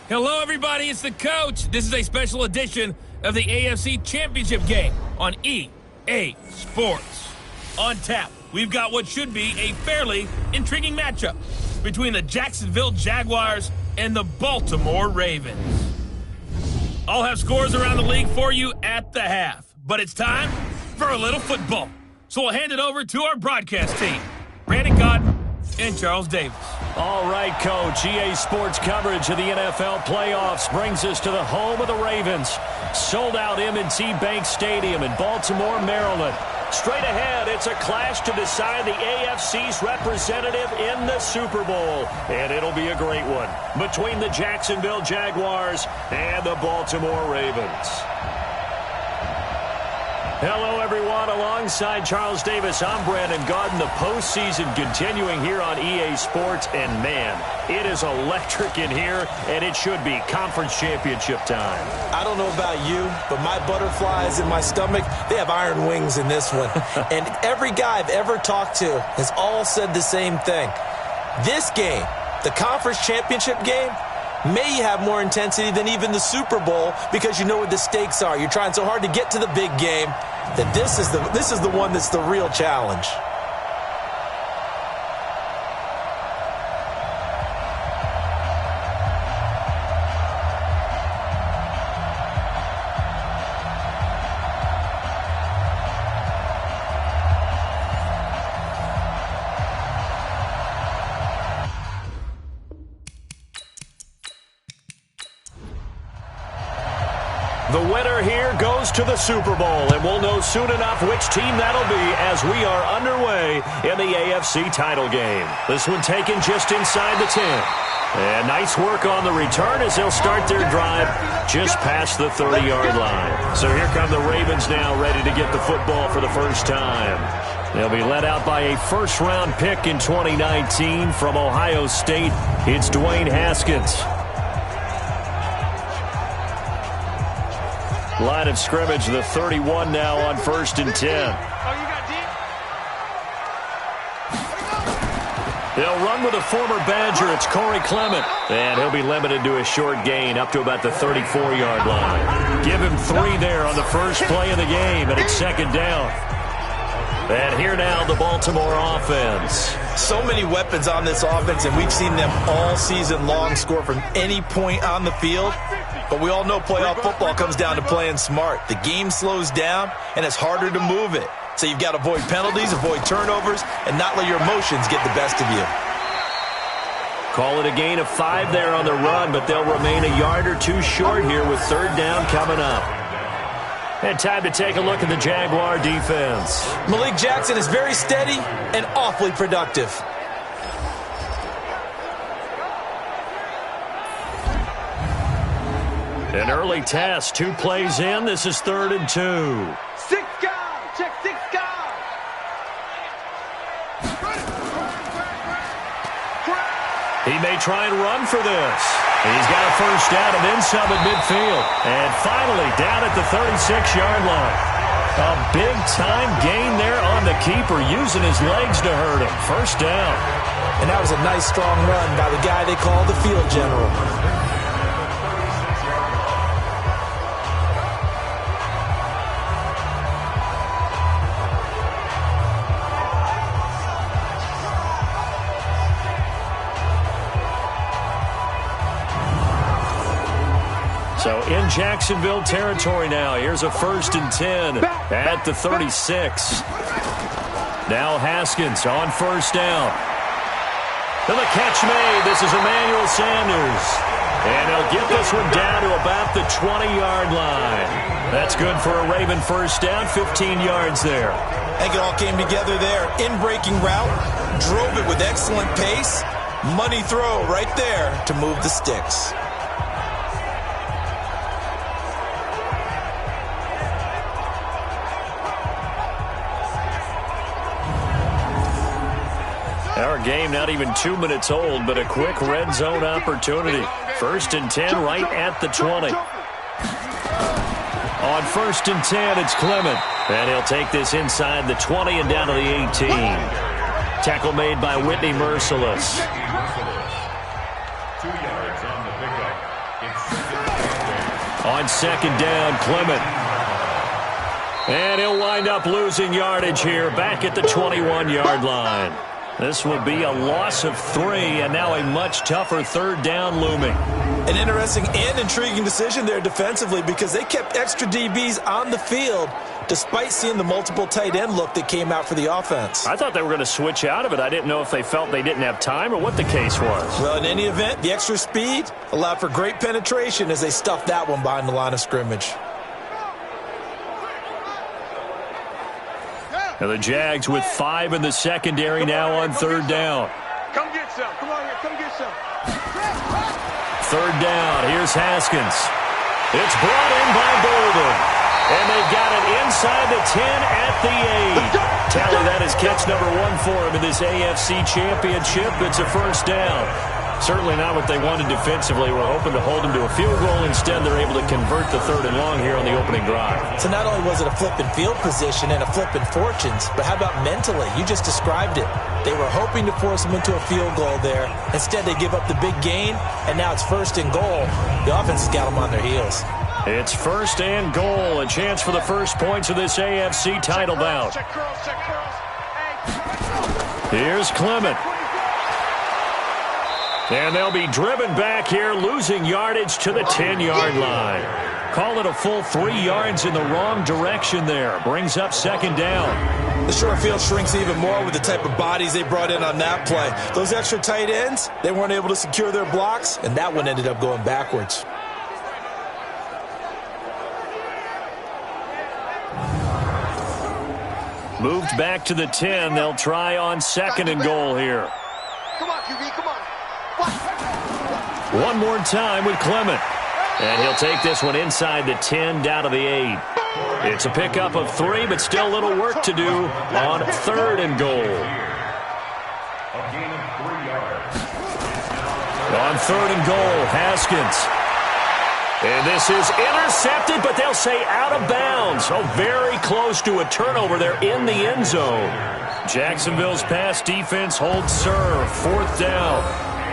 Hello, everybody. It's the coach. This is a special edition of the AFC Championship game on EA Sports. On tap, we've got what should be a fairly intriguing matchup between the Jacksonville Jaguars and the Baltimore Ravens. I'll have scores around the league for you at the half, but it's time for a little football. So we'll hand it over to our broadcast team, Brandon Cotton and Charles Davis. All right, Coach. EA Sports coverage of the NFL playoffs brings us to the home of the Ravens. Sold out M&T Bank Stadium in Baltimore, Maryland. Straight ahead, it's a clash to decide the AFC's representative in the Super Bowl. And it'll be a great one between the Jacksonville Jaguars and the Baltimore Ravens. Hello, everyone. Alongside Charles Davis, I'm Brandon Gaudin. The postseason continuing here on EA Sports. And, man, it is electric in here, and it should be conference championship time. I don't know about you, but my butterflies in my stomach, they have iron wings in this one. And every guy I've ever talked to has all said the same thing. This game, the conference championship game, may have more intensity than even the Super Bowl because you know what the stakes are. You're trying so hard to get to the big game that this is the one that's the real challenge. The winner here goes to the Super Bowl, and we'll know soon enough which team that'll be as we are underway in the AFC title game. This one taken just inside the 10. And nice work on the return as they'll start their drive just past the 30-yard line. So here come the Ravens now ready to get the football for the first time. They'll be led out by a first-round pick in 2019 from Ohio State. It's Dwayne Haskins. Line of scrimmage, the 31 now on 1st and 10. They'll run with a former Badger. It's Corey Clement. And he'll be limited to a short gain up to about the 34-yard line. Give him 3 there on the first play of the game, and it's 2nd down. And here now, the Baltimore offense. So many weapons on this offense, and we've seen them all season long score from any point on the field. But we all know playoff football comes down to playing smart. The game slows down, and it's harder to move it. So you've got to avoid penalties, avoid turnovers, and not let your emotions get the best of you. Call it a gain of 5 there on the run, but they'll remain a yard or 2 short here with 3rd down coming up. And time to take a look at the Jaguar defense. Malik Jackson is very steady and awfully productive. An early test, 2 plays in. This is 3rd and 2. 6 guard, check 6 guard. He may try and run for this. He's got a first down and then some at midfield. And finally down at the 36-yard line. A big-time gain there on the keeper, using his legs to hurt him. First down. And that was a nice, strong run by the guy they call the field general. So in Jacksonville territory now. Here's a 1st and 10 at the 36. Now Haskins on 1st down. And the catch made. This is Emmanuel Sanders. And they'll get this one down to about the 20-yard line. That's good for a Raven first down, 15 yards there. I think it all came together there. In-breaking route, drove it with excellent pace. Money throw right there to move the sticks. Our game not even 2 minutes old, but a quick red zone opportunity. 1st and 10 right at the 20. On 1st and 10, it's Clement. And he'll take this inside the 20 and down to the 18. Tackle made by Whitney Merciless. 2 yards on the pickup. On second down, Clement. And he'll wind up losing yardage here back at the 21-yard line. This will be a loss of 3, and now a much tougher third down looming. An interesting and intriguing decision there defensively because they kept extra DBs on the field despite seeing the multiple tight end look that came out for the offense. I thought they were going to switch out of it. I didn't know if they felt they didn't have time or what the case was. Well, in any event, the extra speed allowed for great penetration as they stuffed that one behind the line of scrimmage. Now the Jags with 5 in the secondary now on third down. Come get some. Come on here. Come get some. Third down. Here's Haskins. It's brought in by Bolden. And they've got it inside the 10 at the 8. Tally that is catch number 1 for him in this AFC Championship. It's a first down. Certainly not what they wanted defensively. We're hoping to hold them to a field goal. Instead, they're able to convert the third and long here on the opening drive. So not only was it a flipping field position and a flipping fortunes, but how about mentally? You just described it. They were hoping to force them into a field goal there. Instead, they give up the big gain, and now it's first and goal. The offense has got them on their heels. It's first and goal. A chance for the first points of this AFC title bout. Here's Clement. And they'll be driven back here, losing yardage to the 10-yard line. Call it a full 3 yards in the wrong direction there. Brings up second down. The short field shrinks even more with the type of bodies they brought in on that play. Those extra tight ends, they weren't able to secure their blocks, and that one ended up going backwards. Moved back to the 10. They'll try on second and goal here. Come on, QB. Come on. One more time with Clement. And he'll take this one inside the 10 down to the 8. It's a pickup of 3, but still a little work to do on third and goal. On third and goal, Haskins. And this is intercepted, but they'll say out of bounds. So very close to a turnover there in the end zone. Jacksonville's pass defense holds serve. Fourth down.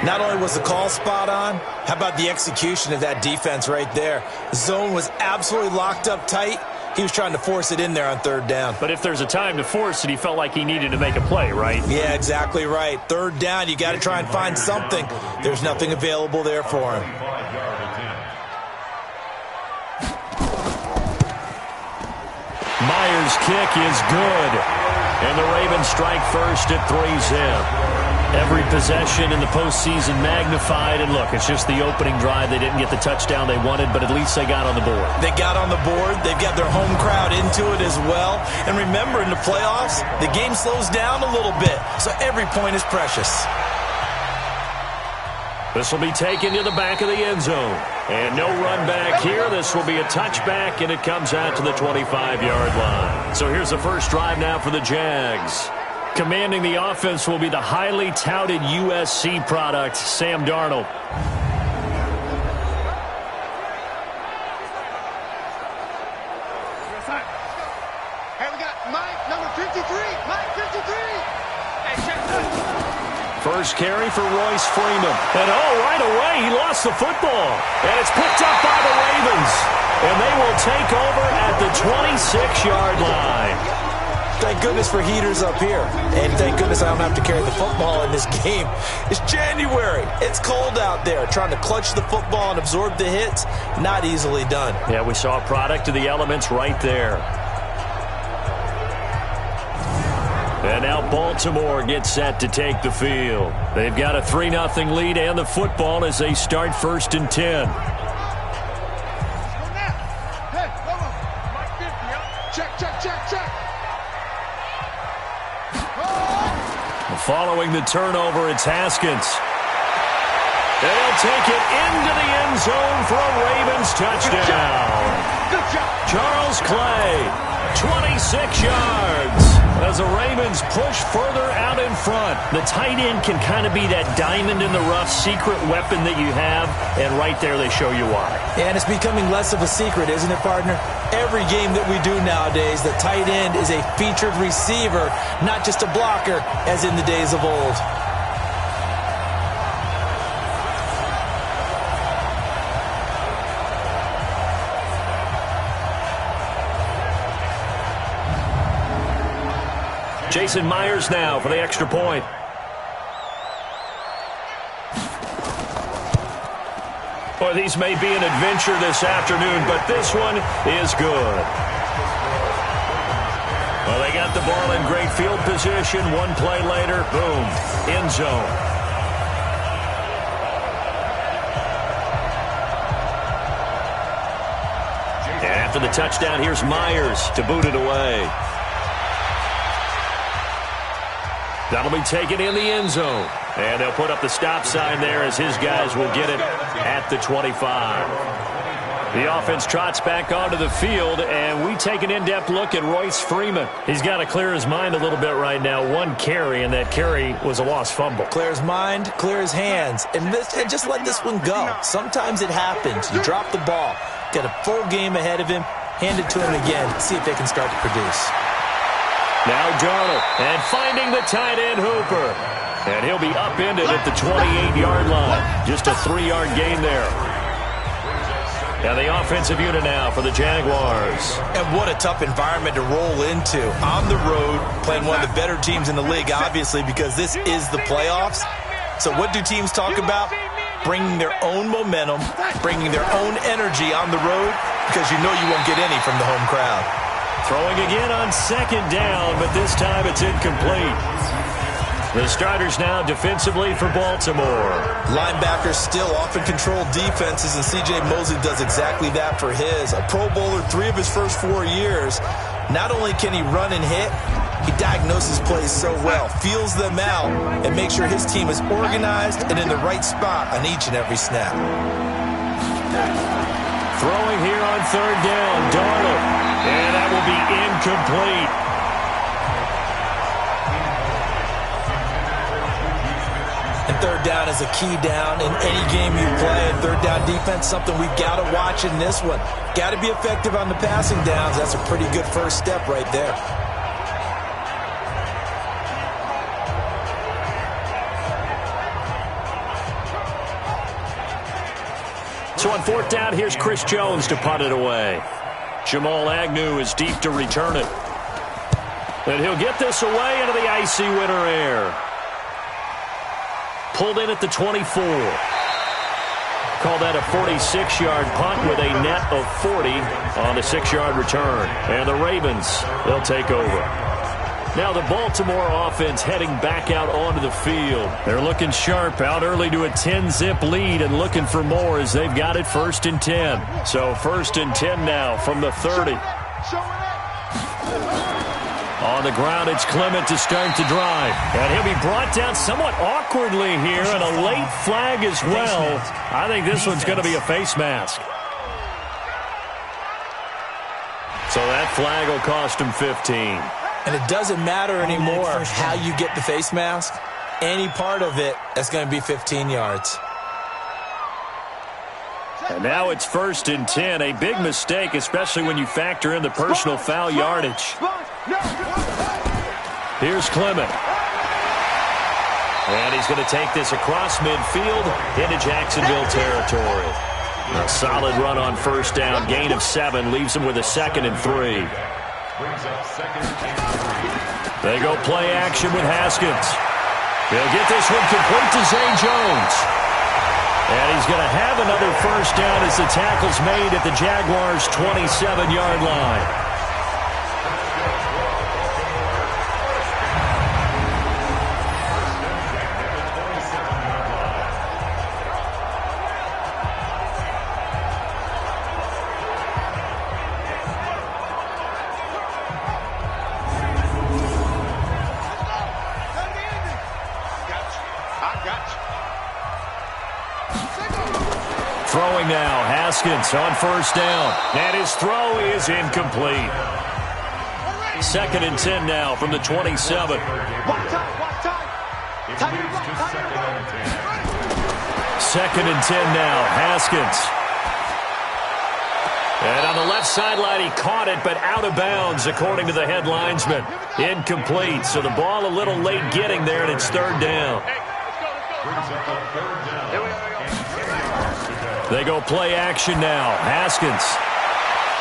Not only was the call spot on, how about the execution of that defense right there? The zone was absolutely locked up tight. He was trying to force it in there on third down. But if there's a time to force it, he felt like he needed to make a play, right? Yeah, exactly right. Third down, you got to try and find something. There's nothing available there for him. Myers' kick is good. And the Ravens strike first at 3-zip. Every possession in the postseason magnified. And look, it's just the opening drive. They didn't get the touchdown they wanted, but at least they got on the board. They got on the board. They've got their home crowd into it as well. And remember, in the playoffs, the game slows down a little bit. So every point is precious. This will be taken to the back of the end zone. And no run back here. This will be a touchback, and it comes out to the 25-yard line. So here's the first drive now for the Jags. Commanding the offense will be the highly touted USC product, Sam Darnold. Hey, we got Mike, number 53. Mike, 53. Hey, check this. First carry for Royce Freeman. And right away, he lost the football. And it's picked up by the Ravens. And they will take over at the 26-yard line. Thank goodness for heaters up here. And thank goodness I don't have to carry the football in this game. It's January. It's cold out there. Trying to clutch the football and absorb the hits, not easily done. Yeah, we saw a product of the elements right there. And now Baltimore gets set to take the field. They've got a 3-0 lead and the football as they start first and 10. Hey, come on. Mike 50, huh? Check. Following the turnover, it's Haskins. They'll take it into the end zone for a Ravens touchdown. Good job. Charles Clay, 26 yards. As the Ravens push further out in front. The tight end can kind of be that diamond in the rough secret weapon that you have, and right there they show you why. And it's becoming less of a secret, isn't it, partner? Every game that we do nowadays, the tight end is a featured receiver, not just a blocker, as in the days of old. Jason Myers now for the extra point. Boy, these may be an adventure this afternoon, but this one is good. Well, they got the ball in great field position. One play later, boom, end zone. And after the touchdown, here's Myers to boot it away. That'll be taken in the end zone. And they'll put up the stop sign there as his guys will get it at the 25. The offense trots back onto the field, and we take an in-depth look at Royce Freeman. He's got to clear his mind a little bit right now. One carry, and that carry was a lost fumble. Clear his mind, clear his hands, and just let this one go. Sometimes it happens. You drop the ball, get a full game ahead of him, hand it to him again, see if they can start to produce. Now Darnold, and finding the tight end Hooper. And he'll be upended at the 28-yard line. Just a 3-yard gain there. And the offensive unit now for the Jaguars. And what a tough environment to roll into. On the road, playing one of the better teams in the league, obviously, because this is the playoffs. So what do teams talk about? Bringing their own momentum, bringing their own energy on the road, because you know you won't get any from the home crowd. Throwing again on second down, but this time it's incomplete. The starters now defensively for Baltimore. Linebackers still often control defenses, and C.J. Mosley does exactly that for his. A Pro Bowler 3 of his first 4 years. Not only can he run and hit, he diagnoses plays so well, feels them out, and makes sure his team is organized and in the right spot on each and every snap. Throwing here on third down, Darnold. And that will be incomplete. And third down is a key down in any game you play. And third down defense, something we've got to watch in this one. Got to be effective on the passing downs. That's a pretty good first step right there. So on fourth down, here's Chris Jones to punt it away. Jamal Agnew is deep to return it. And he'll get this away into the icy winter air. Pulled in at the 24. Call that a 46-yard punt with a net of 40 on a 6-yard return. And the Ravens, they'll take over. Now the Baltimore offense heading back out onto the field. They're looking sharp, out early to a 10-zip lead and looking for more as they've got it 1st and 10. So 1st and 10 now from the 30. On the ground, it's Clement to start the drive. And he'll be brought down somewhat awkwardly here, and a late flag as well. I think this one's going to be a face mask. So that flag will cost him 15. And it doesn't matter anymore how you get the face mask. Any part of it, that's going to be 15 yards. And now it's 1st and 10. A big mistake, especially when you factor in the personal foul yardage. Here's Clement. And he's going to take this across midfield into Jacksonville territory. A solid run on 1st down. Gain of 7 leaves him with a 2nd and 3. They go play action with Haskins. He'll get this one complete to Zay Jones. And he's going to have another 1st down as the tackle's made at the Jaguars' 27-yard line. Throwing now, Haskins on 1st down. And his throw is incomplete. 2nd and 10 now from the 27. 2nd and 10 now, Haskins. And on the left sideline, he caught it, but out of bounds, according to the head linesman. Incomplete, so the ball a little late getting there, and it's 3rd down. They go play action now. Haskins.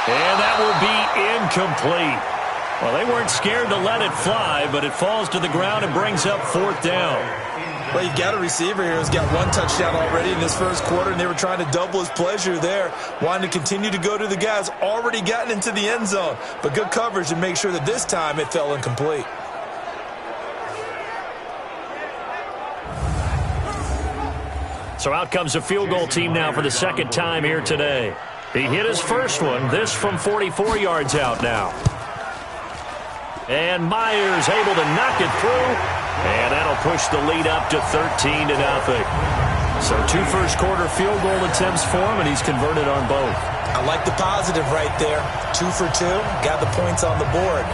And that will be incomplete. Well, they weren't scared to let it fly, but it falls to the ground and brings up 4th down. Well, you've got a receiver here who's got 1 touchdown already in this first quarter, and they were trying to double his pleasure there, wanting to continue to go to the guys already gotten into the end zone. But good coverage to make sure that this time it fell incomplete. So out comes a field goal team now for the 2nd time here today. He hit his first one, this from 44 yards out now. And Myers able to knock it through, and that'll push the lead up to 13-0. So 2 first-quarter field goal attempts for him, and he's converted on both. I like the positive right there. 2 for 2, got the points on the board.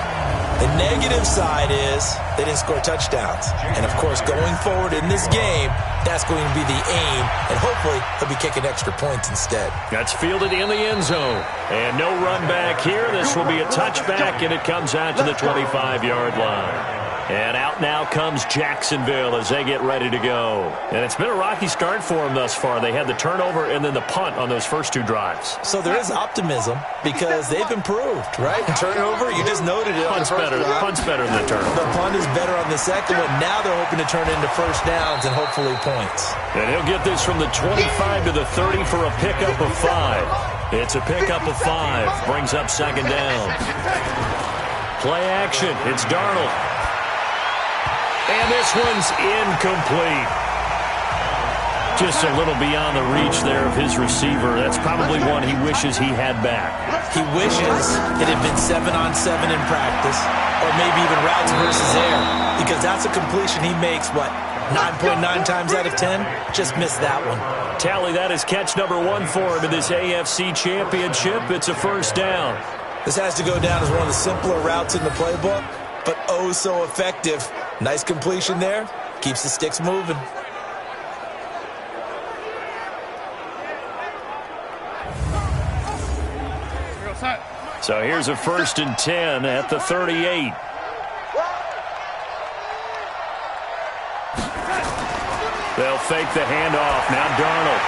The negative side is they didn't score touchdowns. And, of course, going forward in this game, that's going to be the aim, and hopefully he'll be kicking extra points instead. That's fielded in the end zone. And no run back here. This will be a touchback, and it comes out to the 25-yard line. And out now comes Jacksonville as they get ready to go. And it's been a rocky start for them thus far. They had the turnover and then the punt on those first 2 drives. So there is optimism because they've improved, right? Turnover, you just noted it. Punt's better than the turnover. The punt is better on the second one. Now they're hoping to turn it into first downs and hopefully points. And he'll get this from the 25 to the 30 for a pickup of 5. It's a pickup of 5. Brings up 2nd down. Play action. It's Darnold. And this one's incomplete. Just a little beyond the reach there of his receiver. That's probably one he wishes he had back. He wishes it had been 7-on-7 in practice, or maybe even routes versus air, because that's a completion he makes, 9.9 times out of 10? Just missed that one. Tally, that is catch number 1 for him in this AFC Championship. It's a first down. This has to go down as one of the simpler routes in the playbook, but oh so effective. Nice completion there. Keeps the sticks moving. So here's a 1st and 10 at the 38. They'll fake the handoff. Now Darnold.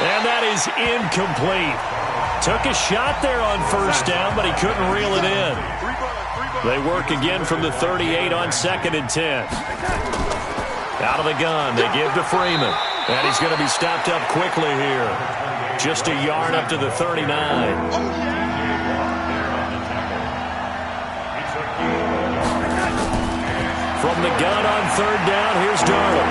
And that is incomplete. Took a shot there on first down, but he couldn't reel it in. They work again from the 38 on 2nd and 10. Out of the gun, they give to Freeman. And he's going to be stopped up quickly here. Just a yard up to the 39. From the gun on 3rd down, here's Darnold.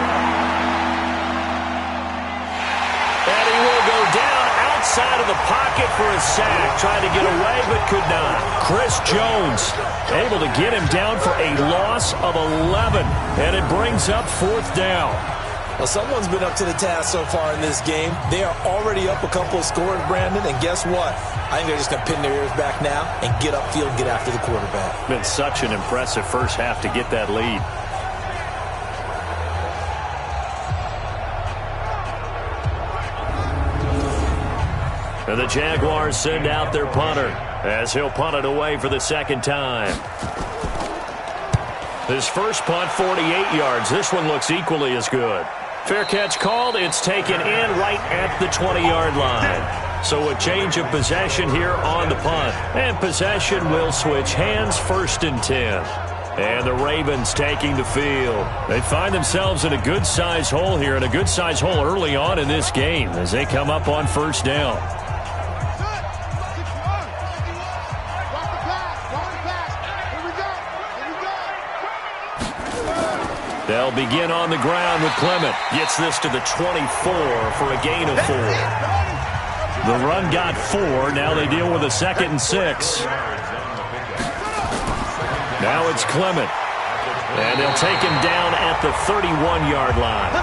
And he will go down outside of the pocket for a sack. Tried to get away, but could not. Chris Jones able to get him down for a loss of 11. And it brings up 4th down. Well, someone's been up to the task so far in this game. They are already up a couple of scores, Brandon, and guess what? I think they're just going to pin their ears back now and get upfield and get after the quarterback. Been such an impressive first half to get that lead. And the Jaguars send out their punter as he'll punt it away for the 2nd time. His first punt, 48 yards. This one looks equally as good. Fair catch called. It's taken in right at the 20-yard line. So a change of possession here on the punt. And possession will switch hands, 1st and 10. And the Ravens taking the field. They find themselves in a good-sized hole here, and a good-sized hole early on in this game as they come up on 1st down. They'll begin on the ground with Clement. Gets this to the 24 for a gain of 4. The run got 4. Now they deal with a 2nd and 6. Now it's Clement. And they'll take him down at the 31-yard line.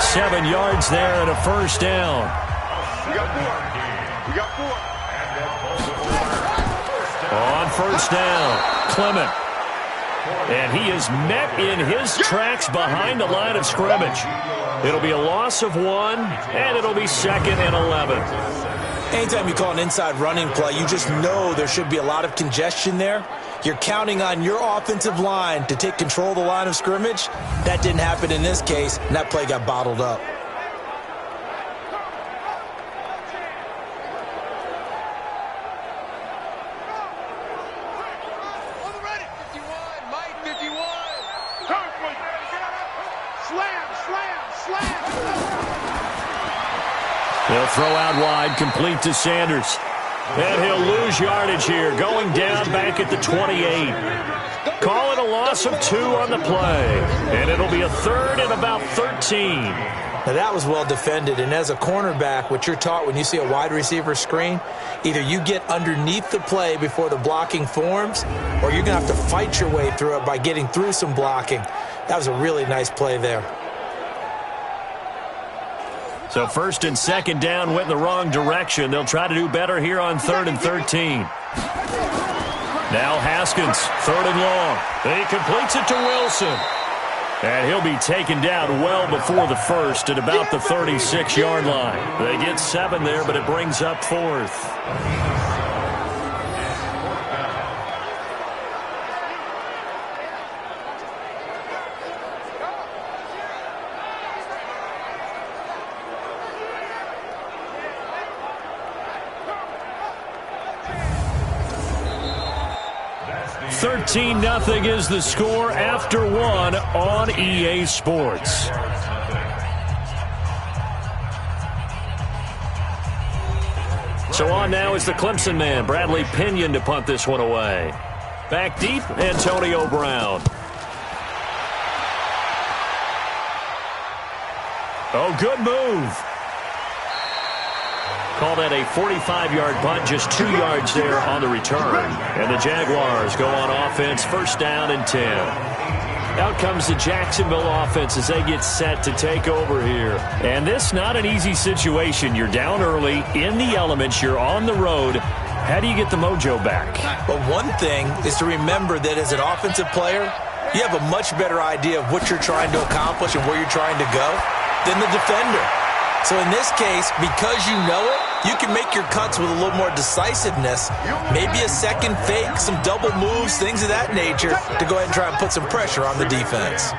7 yards there and a first down. On first down, Clement. And he is met in his tracks behind the line of scrimmage. It'll be a loss of 1, and it'll be 2nd and 11. Anytime you call an inside running play, you just know there should be a lot of congestion there. You're counting on your offensive line to take control of the line of scrimmage. That didn't happen in this case, and that play got bottled up. They'll throw out wide, complete to Sanders. And he'll lose yardage here, going down back at the 28. Call it a loss of 2 on the play. And it'll be a third and about 13. Now, that was well defended, and as a cornerback, what you're taught when you see a wide receiver screen, either you get underneath the play before the blocking forms, or you're going to have to fight your way through it by getting through some blocking. That was a really nice play there. So first and second down went in the wrong direction. They'll try to do better here on 3rd and 13. Now Haskins, 3rd and long. He completes it to Wilson. And he'll be taken down well before the first at about the 36-yard line. They get 7 there, but it brings up 4th. $13-0 is the score after 1 on EA Sports. So on now is the Clemson man, Bradley Pinion, to punt this one away. Back deep, Antonio Brown. Oh, good move. Call that a 45-yard punt, just 2 yards there on the return. And the Jaguars go on offense, 1st down and 10. Out comes the Jacksonville offense as they get set to take over here. And this not an easy situation. You're down early, in the elements, you're on the road. How do you get the mojo back? Well, one thing is to remember that as an offensive player, you have a much better idea of what you're trying to accomplish and where you're trying to go than the defender. So in this case, because you know it, you can make your cuts with a little more decisiveness, maybe a second fake, some double moves, things of that nature, to go ahead and try and put some pressure on the defense.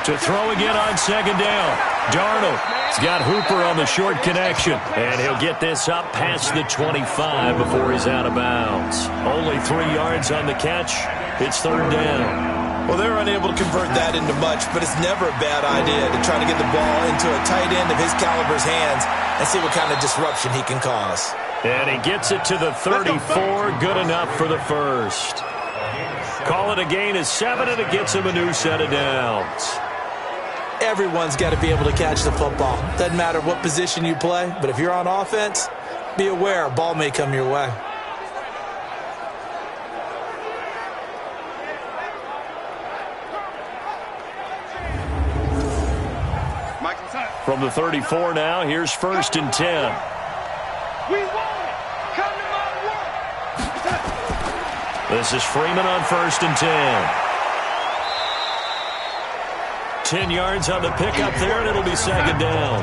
To throw again on 2nd down. Darnold. He's got Hooper on the short connection. And he'll get this up past the 25 before he's out of bounds. Only 3 yards on the catch. It's 3rd down. Well, they're unable to convert that into much, but it's never a bad idea to try to get the ball into a tight end of his caliber's hands and see what kind of disruption he can cause. And he gets it to the 34, good enough for the first. Call it a gain of 7, and it gets him a new set of downs. Everyone's got to be able to catch the football. Doesn't matter what position you play, but if you're on offense, be aware a ball may come your way. From the 34 now, here's 1st and 10. We want it. Come to my work. This is Freeman on 1st and 10. 10 yards on the pickup there, and it'll be 2nd down.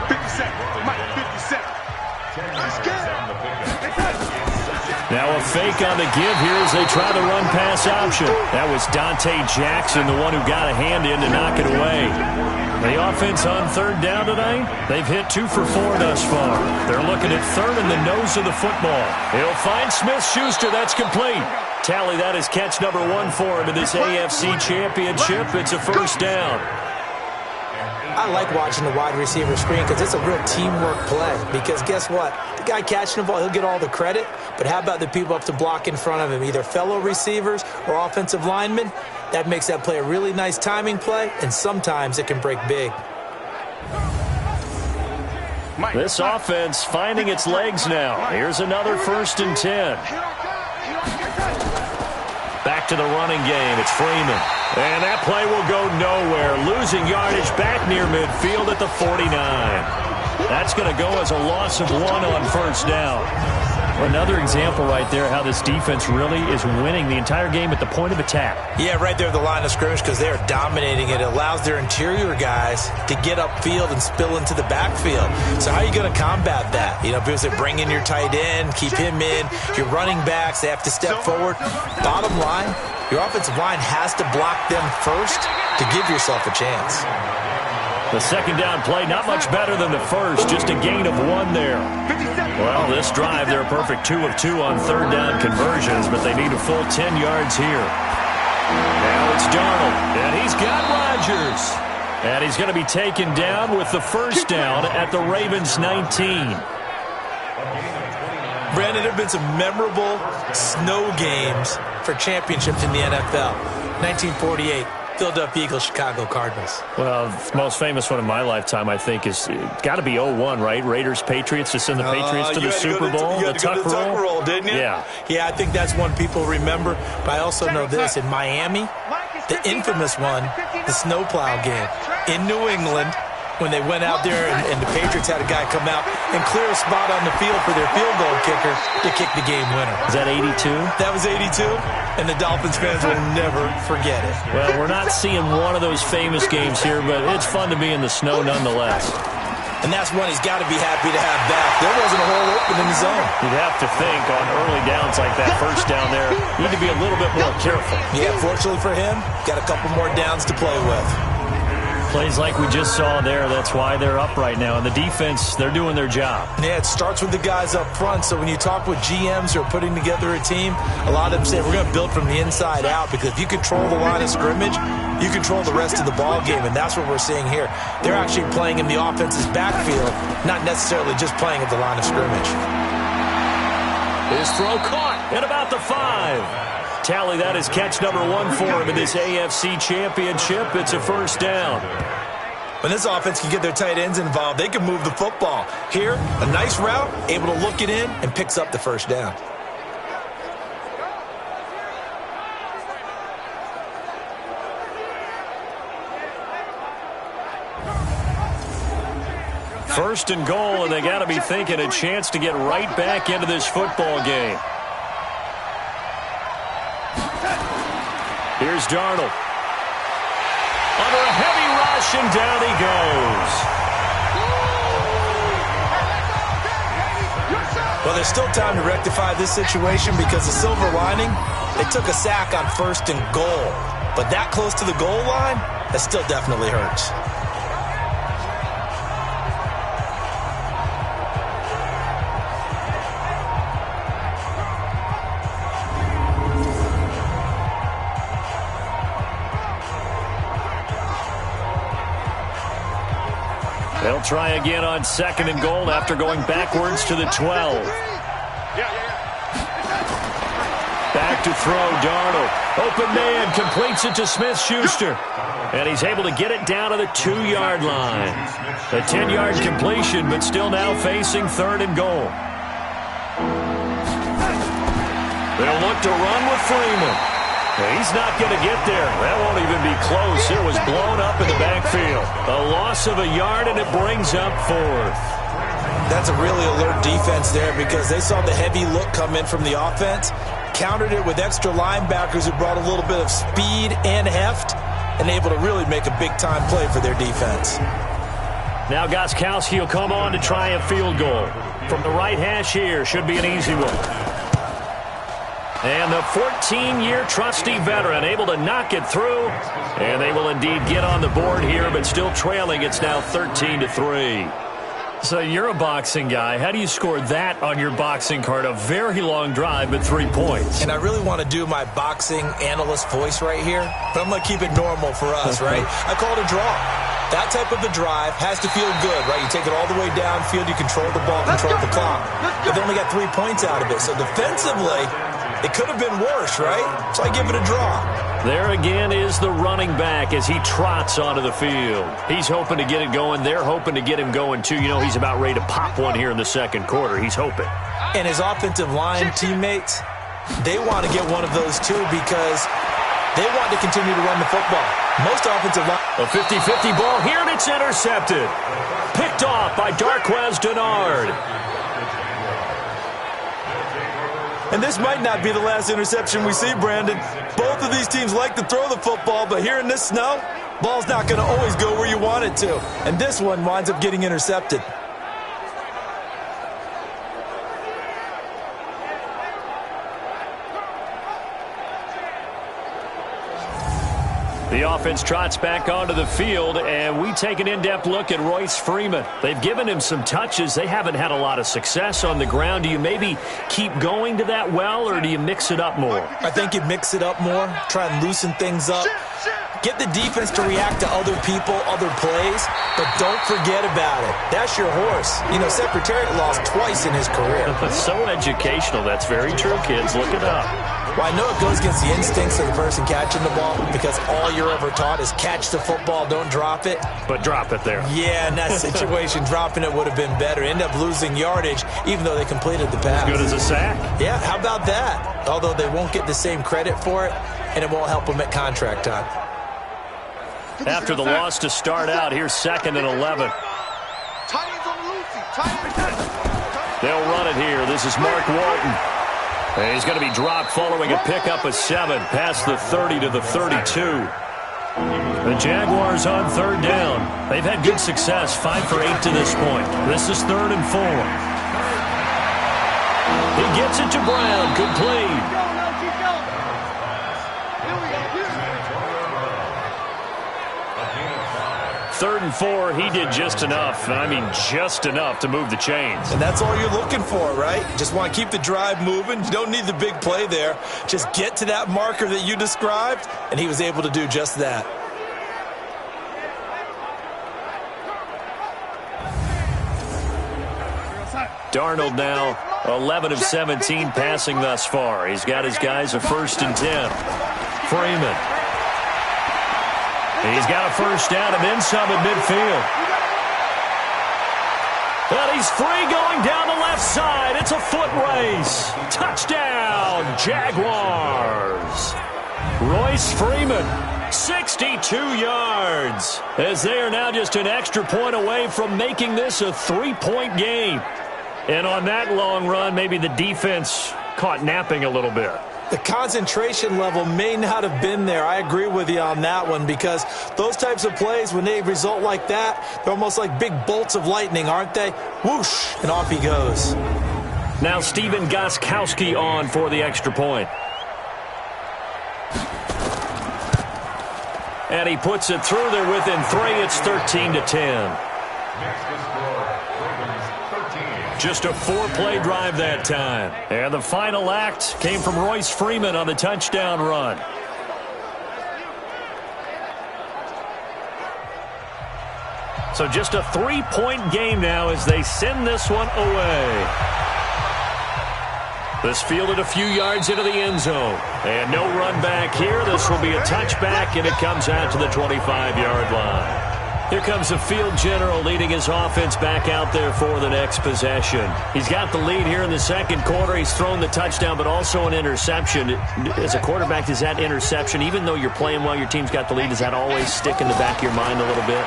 50 seconds. Mike, 50 seconds. Let's get it. Now a fake on the give here as they try the run-pass option. That was Dante Jackson, the one who got a hand in to knock it away. The offense on 3rd down tonight, they've hit 2 for 4 thus far. They're looking at 3rd in the nose of the football. He'll find Smith-Schuster. That's complete. Tally, that is catch number 1 for him in this AFC Championship. It's a 1st down. I like watching the wide receiver screen because it's a real teamwork play. Because guess what? The guy catching the ball, he'll get all the credit. But how about the people up to block in front of him, either fellow receivers or offensive linemen? That makes that play a really nice timing play, and sometimes it can break big. This offense finding its legs now. Here's another 1st and 10. Back to the running game. It's Freeman. And that play will go nowhere. Losing yardage back near midfield at the 49. That's going to go as a loss of 1 on 1st down. Another example right there how this defense really is winning the entire game at the point of attack. Yeah, right there at the line of scrimmage because they are dominating it. It allows their interior guys to get upfield and spill into the backfield. So how are you going to combat that? You know, people say bring in your tight end, keep him in. Your running backs, they have to step forward. Bottom line, your offensive line has to block them first to give yourself a chance. The 2nd down play, not much better than the first, just a gain of 1 there. Well, this drive, they're a perfect 2 of 2 on 3rd down conversions, but they need a full 10 yards here. Now it's Darnold, and he's got Rodgers. And he's going to be taken down with the first down at the Ravens' 19. Brandon, there have been some memorable snow games for championships in the NFL. 1948, Philadelphia Eagles, Chicago Cardinals. Well, the most famous one in my lifetime, I think, is got to be 01, right? Raiders, Patriots to send the Patriots to the Super Bowl. You had to go to the Tuck Roll, didn't you? Yeah. Yeah, I think that's one people remember. But I also know this. In Miami, the infamous one, the snowplow game. In New England, when they went out there and the Patriots had a guy come out and clear a spot on the field for their field goal kicker to kick the game winner. Is that 82? That was 82, and the Dolphins fans will never forget it. Well, we're not seeing one of those famous games here, but it's fun to be in the snow nonetheless. And that's one he's got to be happy to have back. There wasn't a hole open in the zone. You'd have to think on early downs like that, first down there, you need to be a little bit more careful. Yeah, fortunately for him, got a couple more downs to play with. Plays like we just saw there, that's why they're up right now. And the defense, they're doing their job. Yeah, it starts with the guys up front. So when you talk with GMs who are putting together a team, a lot of them say we're going to build from the inside out, because if you control the line of scrimmage, you control the rest of the ball game, and that's what we're seeing here. They're actually playing in the offense's backfield, not necessarily just playing at the line of scrimmage. His throw caught at about the 5. Tally, that is catch number 1 for him in this AFC Championship. It's a first down. When this offense can get their tight ends involved, they can move the football. Here, a nice route, able to look it in, and picks up the first down. First and goal, and they got to be thinking a chance to get right back into this football game. Here's Darnold. Under a heavy rush, and down he goes. Well, there's still time to rectify this situation, because the silver lining, they took a sack on first and goal. But that close to the goal line, that still definitely hurts. They'll try again on second and goal after going backwards to the 12. Back to throw, Darnold. Open man, completes it to Smith-Schuster. And he's able to get it down to the 2-yard line. A 10-yard completion, but still now facing third and goal. They'll look to run with Freeman. He's not going to get there. That won't even be close. It was blown up in the backfield. A loss of a yard, and it brings up fourth. That's a really alert defense there, because they saw the heavy look come in from the offense, countered it with extra linebackers who brought a little bit of speed and heft, and able to really make a big-time play for their defense. Now Gostkowski will come on to try a field goal. From the right hash here, should be an easy one. And the 14-year trusty veteran able to knock it through. And they will indeed get on the board here, but still trailing. It's now 13-3. So you're a boxing guy. How do you score that on your boxing card? A very long drive, but 3 points. And I really want to do my boxing analyst voice right here, but I'm going to keep it normal for us, right? I call it a draw. That type of a drive has to feel good, right? You take it all the way downfield, you control the ball, control the clock. But they only got 3 points out of it. So defensively, it could have been worse, right? So I give it a draw. There again is the running back as he trots onto the field. He's hoping to get it going. They're hoping to get him going, too. You know, he's about ready to pop one here in the second quarter. He's hoping. And his offensive line teammates, they want to get one of those, too, because they want to continue to run the football. Most offensive line... A 50-50 ball here, and it's intercepted. Picked off by Darquez Dennard. And this might not be the last interception we see, Brandon. Both of these teams like to throw the football, but here in this snow, ball's not going to always go where you want it to. And this one winds up getting intercepted. The offense trots back onto the field, and we take an in-depth look at Royce Freeman. They've given him some touches. They haven't had a lot of success on the ground. Do you maybe keep going to that well, or do you mix it up more? I think you mix it up more, try and loosen things up. Get the defense to react to other people, other plays, but don't forget about it. That's your horse. You know, Secretariat lost twice in his career. So educational. That's very true, kids. Look it up. Well, I know it goes against the instincts of the person catching the ball because all you're ever taught is catch the football, don't drop it. But drop it there. Yeah, in that situation, dropping it would have been better. End up losing yardage, even though they completed the pass. As good as a sack. Yeah, how about that? Although they won't get the same credit for it, and it won't help them at contract time. After the loss to start out, here's 2nd and 11. They'll run it here. This is Mark Walton. And he's going to be dropped following a pickup of 7 past the 30 to the 32. The Jaguars on 3rd down. They've had good success, 5 for 8 to this point. This is 3rd and 4. He gets it to Brown, complete. 3rd and 4, he did just enough. I mean, just enough to move the chains. And that's all you're looking for, right? Just want to keep the drive moving. You don't need the big play there. Just get to that marker that you described, and he was able to do just that. Darnold now 11 of 17 passing thus far. He's got his guys a 1st and 10. Freeman. He's got a 1st down and then some at midfield. But he's free going down the left side. It's a foot race. Touchdown, Jaguars. Royce Freeman, 62 yards. As they are now just an extra point away from making this a 3-point game. And on that long run, maybe the defense caught napping a little bit. The concentration level may not have been there. I agree with you on that one because those types of plays, when they result like that, they're almost like big bolts of lightning, aren't they? Whoosh, and off he goes. Now Steven Gostkowski on for the extra point. And he puts it through there within 3. It's 13-10. Just a 4-play drive that time. And the final act came from Royce Freeman on the touchdown run. So just a 3-point game now as they send this one away. This fielded a few yards into the end zone. And no run back here. This will be a touchback, and it comes out to the 25-yard line. Here comes the field general leading his offense back out there for the next possession. He's got the lead here in the 2nd quarter. He's thrown the touchdown, but also an interception. As a quarterback, does that interception, even though you're playing well, your team's got the lead, does that always stick in the back of your mind a little bit?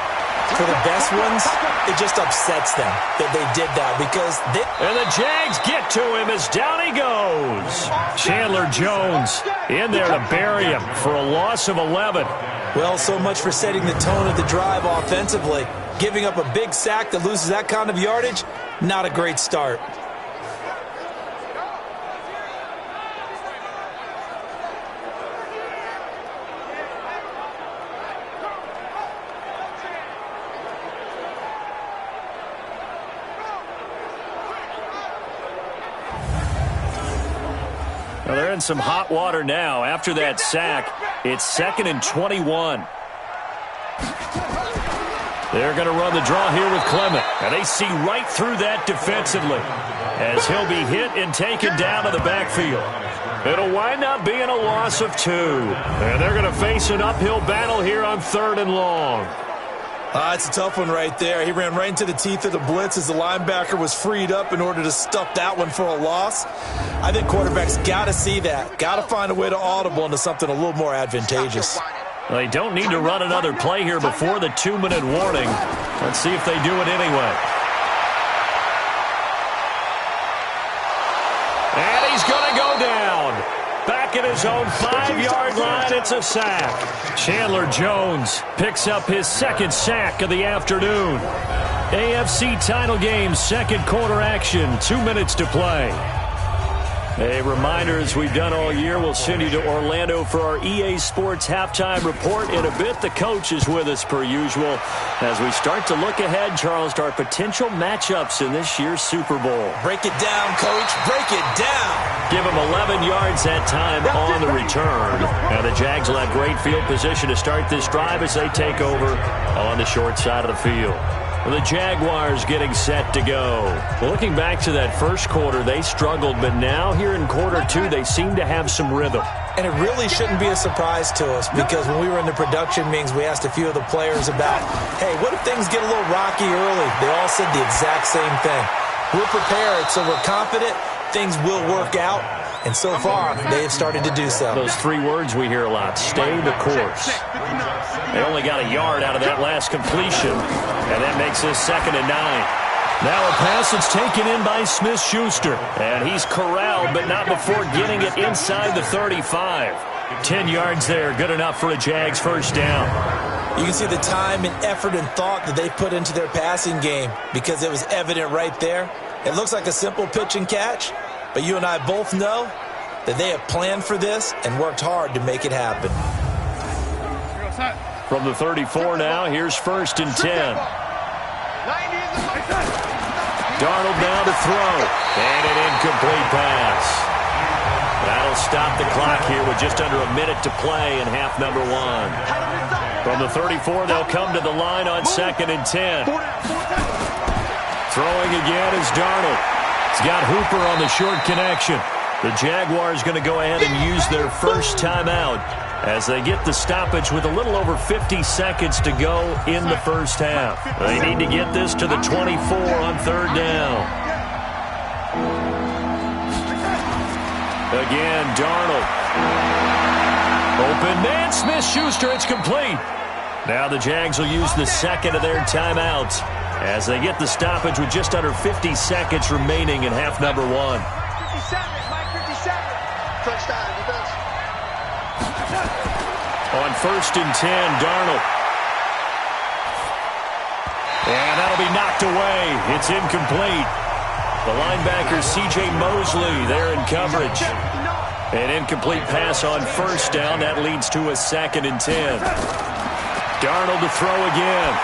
For the best ones, it just upsets them that they did that because they... And the Jags get to him as down he goes. Chandler Jones in there to bury him for a loss of 11. Well, so much for setting the tone of the drive offensively. Giving up a big sack that loses that kind of yardage, not a great start. Well, they're in some hot water now. After that sack, it's 2nd and 21. They're going to run the draw here with Clement. And they see right through that defensively as he'll be hit and taken down to the backfield. It'll wind up being a loss of 2. And they're going to face an uphill battle here on 3rd and long. It's a tough one right there. He ran right into the teeth of the blitz as the linebacker was freed up in order to stuff that one for a loss. I think quarterbacks got to see that. Got to find a way to audible into something a little more advantageous. They don't need to run another play here before the 2-minute warning. Let's see if they do it anyway. And he's going to go down. Back at his own 5-yard line, it's a sack. Chandler Jones picks up his 2nd sack of the afternoon. AFC title game, 2nd quarter action, 2 minutes to play. A reminder, as we've done all year, we'll send you to Orlando for our EA Sports halftime report. In a bit, the coach is with us per usual as we start to look ahead, Charles, to our potential matchups in this year's Super Bowl. Break it down, Coach. Break it down. Give them 11 yards that time on the return. Now the Jags will have great field position to start this drive as they take over on the short side of the field. The Jaguars getting set to go. Well, looking back to that first quarter, they struggled, but now here in quarter two, they seem to have some rhythm. And it really shouldn't be a surprise to us because when we were in the production meetings, we asked a few of the players about, hey, what if things get a little rocky early? They all said the exact same thing. We're prepared, so we're confident things will work out. And so far, they have started to do so. Those three words we hear a lot, stay the course. They only got a yard out of that last completion, and that makes this 2nd and 9. Now a pass that's taken in by Smith-Schuster, and he's corralled, but not before getting it inside the 35. 10 yards there, good enough for a Jags first down. You can see the time and effort and thought that they put into their passing game because it was evident right there. It looks like a simple pitch and catch, but you and I both know that they have planned for this and worked hard to make it happen. From the 34 now, here's 1st and 10. Darnold now to throw, and an incomplete pass. That'll stop the clock here with just under a minute to play in half number 1. From the 34, they'll come to the line on 2nd and 10. Throwing again is Darnold. He's got Hooper on the short connection. The Jaguars going to go ahead and use their first timeout as they get the stoppage with a little over 50 seconds to go in the first half. They need to get this to the 24 on 3rd down. Again, Darnold. Open man, Smith-Schuster, it's complete. Now the Jags will use the second of their timeouts as they get the stoppage with just under 50 seconds remaining in half number 1. 57, Mike 57. Touchdown, defense. On 1st and 10, Darnold. And that'll be knocked away. It's incomplete. The linebacker, C.J. Mosley, there in coverage. An incomplete pass on 1st down. That leads to a 2nd and 10. Darnold to throw again.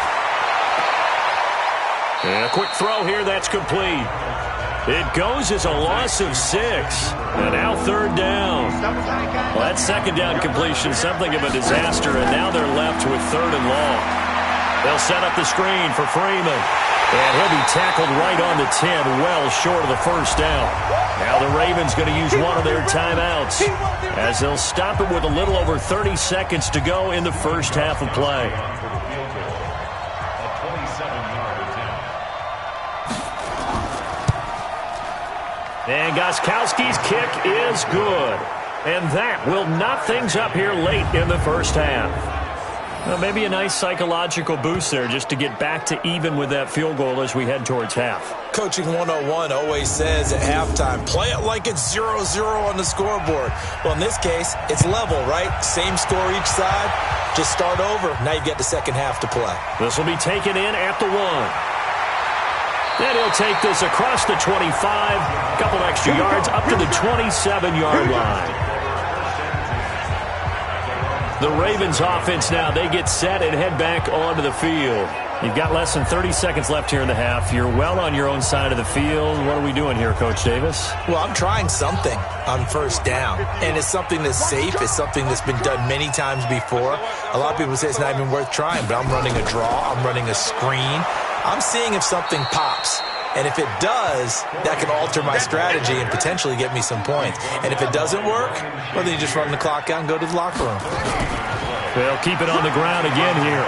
And a quick throw here, that's complete. It goes as a loss of 6. And now 3rd down. Well, that 2nd down completion, something of a disaster, and now they're left with 3rd and long. They'll set up the screen for Freeman. And he'll be tackled right on the 10, well short of the first down. Now the Ravens going to use one of their timeouts as they'll stop it with a little over 30 seconds to go in the first half of play. And Gostkowski's kick is good. And that will knot things up here late in the first half. Well, maybe a nice psychological boost there just to get back to even with that field goal as we head towards half. Coaching 101 always says at halftime, play it like it's 0-0 on the scoreboard. Well, in this case, it's level, right? Same score each side. Just start over. Now you get the second half to play. This will be taken in at the 1. Then he'll take this across the 25, a couple extra yards up to the 27-yard line. The Ravens offense now, they get set and head back onto the field. You've got less than 30 seconds left here in the half. You're well on your own side of the field. What are we doing here, Coach Davis? Well, I'm trying something on 1st down, and it's something that's safe. It's something that's been done many times before. A lot of people say it's not even worth trying, but I'm running a draw. I'm running a screen. I'm seeing if something pops. And if it does, that can alter my strategy and potentially get me some points. And if it doesn't work, well, then you just run the clock out and go to the locker room. They'll keep it on the ground again here.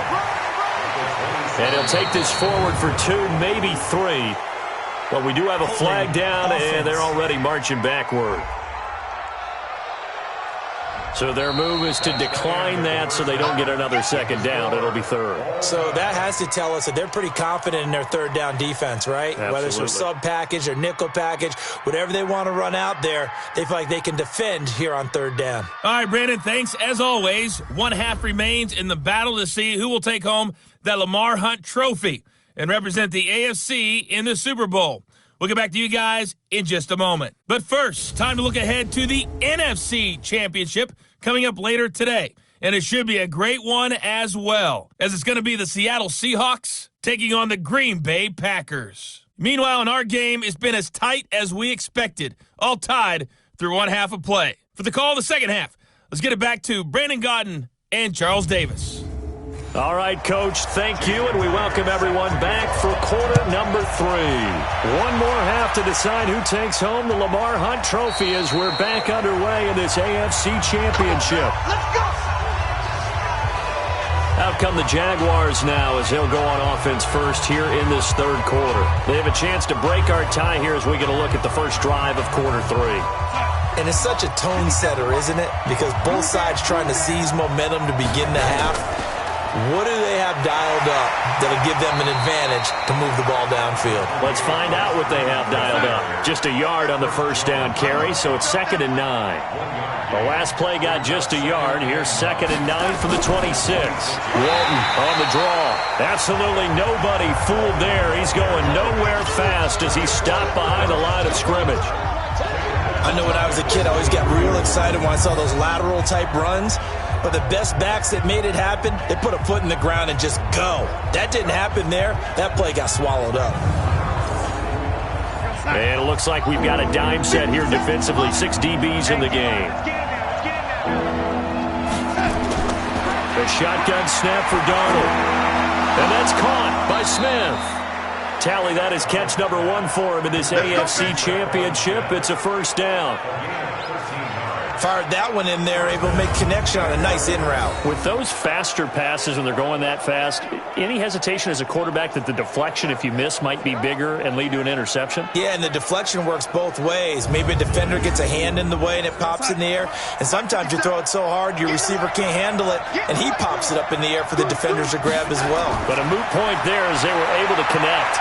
And he'll take this forward for 2, maybe 3. But we do have a flag down, and they're already marching backward. So their move is to decline that so they don't get another 2nd down. It'll be 3rd. So that has to tell us that they're pretty confident in their 3rd down defense, right? Absolutely. Whether it's their sub package or nickel package, whatever they want to run out there, they feel like they can defend here on 3rd down. All right, Brandon, thanks as always. 1 half remains in the battle to see who will take home the Lamar Hunt Trophy and represent the AFC in the Super Bowl. We'll get back to you guys in just a moment. But first, time to look ahead to the NFC Championship coming up later today. And it should be a great one as well, as it's going to be the Seattle Seahawks taking on the Green Bay Packers. Meanwhile, in our game, it's been as tight as we expected, all tied through one half of play. For the call of the second half, let's get it back to Brandon Gaudin and Charles Davis. All right, Coach, thank you, and we welcome everyone back for quarter number 3. One more half to decide who takes home the Lamar Hunt Trophy as we're back underway in this AFC Championship. Let's go! Out come the Jaguars now as they'll go on offense first here in this third quarter. They have a chance to break our tie here as we get a look at the first drive of quarter 3. And it's such a tone setter, isn't it? Because both sides trying to seize momentum to begin the half. What do they have dialed up that'll give them an advantage to move the ball downfield? Let's find out what they have dialed up. Just a yard on the first down carry, so it's 2nd and 9. The last play got just a yard. Here's 2nd and 9 from the 26. Walton on the draw. Absolutely nobody fooled there. He's going nowhere fast as he's stopped behind the line of scrimmage. I know when I was a kid, I always got real excited when I saw those lateral-type runs. But the best backs that made it happen, they put a foot in the ground and just go. That didn't happen there. That play got swallowed up. And it looks like we've got a dime set here defensively. 6 DBs in the game. The shotgun snap for Darnold. And that's caught by Smith. Tally, that is catch number 1 for him in this AFC Championship. It's a first down. Fired that one in there, able to make connection on a nice in route. With those faster passes when they're going that fast, any hesitation as a quarterback that the deflection, if you miss, might be bigger and lead to an interception? Yeah, and the deflection works both ways. Maybe a defender gets a hand in the way and it pops in the air. And sometimes you throw it so hard your receiver can't handle it, and he pops it up in the air for the defenders to grab as well. But a moot point there as they were able to connect.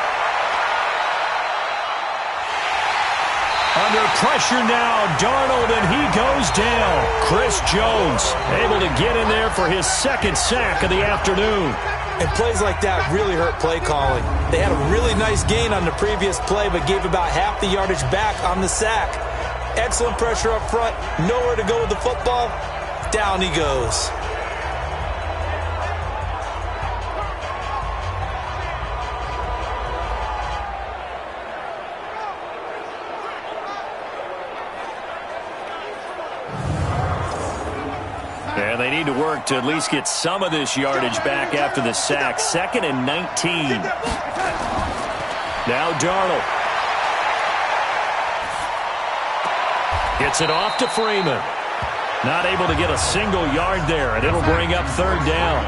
Under pressure now, Darnold, and he goes down. Chris Jones able to get in there for his 2nd sack of the afternoon. And plays like that really hurt play calling. They had a really nice gain on the previous play, but gave about half the yardage back on the sack. Excellent pressure up front, nowhere to go with the football. Down he goes. And they need to work to at least get some of this yardage back after the sack. 2nd and 19. Now Darnold. Gets it off to Freeman. Not able to get a single yard there, and it'll bring up 3rd down.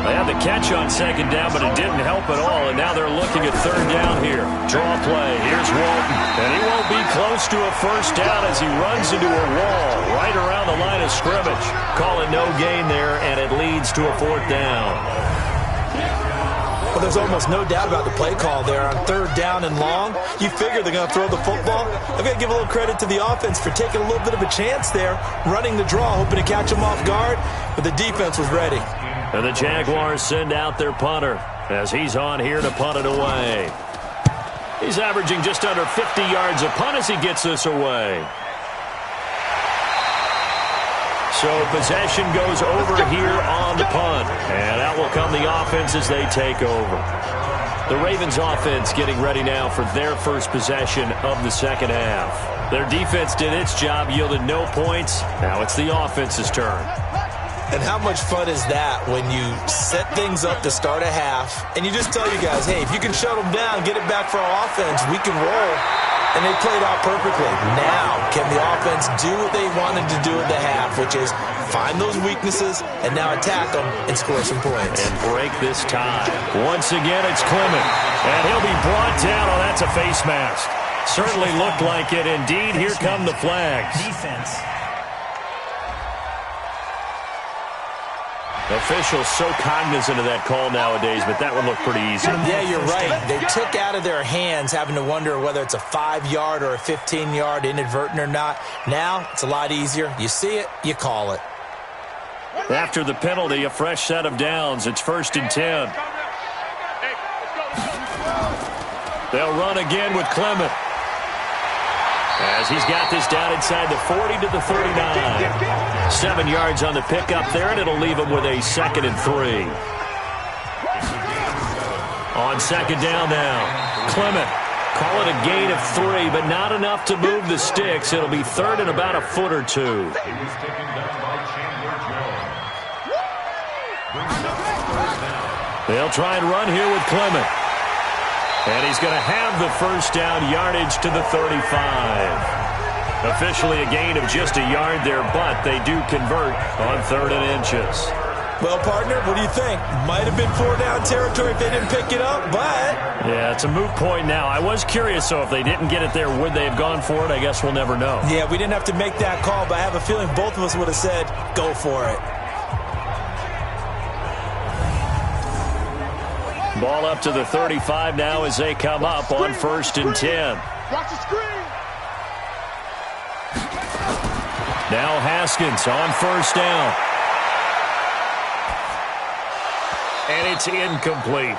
They had the catch on 2nd down, but it didn't help at all, and now they're looking at 3rd down here. Draw play. Here's Walton, and he won't be close to a first down as he runs into a wall right around the line of scrimmage. Call it no gain there, and it leads to a 4th down. Well, there's almost no doubt about the play call there on 3rd down and long. You figure they're going to throw the football. I've got to give a little credit to the offense for taking a little bit of a chance there, running the draw, hoping to catch them off guard, but the defense was ready. And the Jaguars send out their punter as he's on here to punt it away. He's averaging just under 50 yards a punt as he gets this away. So possession goes over here on the punt. And out will come the offense as they take over. The Ravens offense getting ready now for their first possession of the second half. Their defense did its job, yielded no points. Now it's the offense's turn. And how much fun is that when you set things up to start a half and you just tell you guys, hey, if you can shut them down, get it back for our offense, we can roll. And they played out perfectly. Now, can the offense do what they wanted to do at the half, which is find those weaknesses and now attack them and score some points. And break this tie. Once again, it's Clement. And he'll be brought down. Oh, that's a face mask. Certainly looked like it. Indeed, here come the flags. Defense. Officials so cognizant of that call nowadays, but that one looked pretty easy. Yeah, you're right. They took out of their hands having to wonder whether it's a 5-yard or a 15-yard inadvertent or not. Now, it's a lot easier. You see it, you call it. After the penalty, a fresh set of downs. It's 1st and 10. They'll run again with Clement. As he's got this down inside the 40 to the 39. 7 yards on the pickup there, and it'll leave him with a 2nd and 3. On 2nd down now, Clement. Call it a gain of 3, but not enough to move the sticks. It'll be 3rd and about a foot or 2. They'll try and run here with Clement. And he's going to have the first down yardage to the 35. Officially a gain of just a yard there, but they do convert on 3rd and inches. Well, partner, what do you think? Might have been 4-down territory if they didn't pick it up, but... Yeah, it's a moot point now. I was curious, so if they didn't get it there, would they have gone for it? I guess we'll never know. Yeah, we didn't have to make that call, but I have a feeling both of us would have said, go for it. Ball up to the 35 now as they come up on 1st and 10. Watch the screen. Now Haskins on 1st down. And it's incomplete.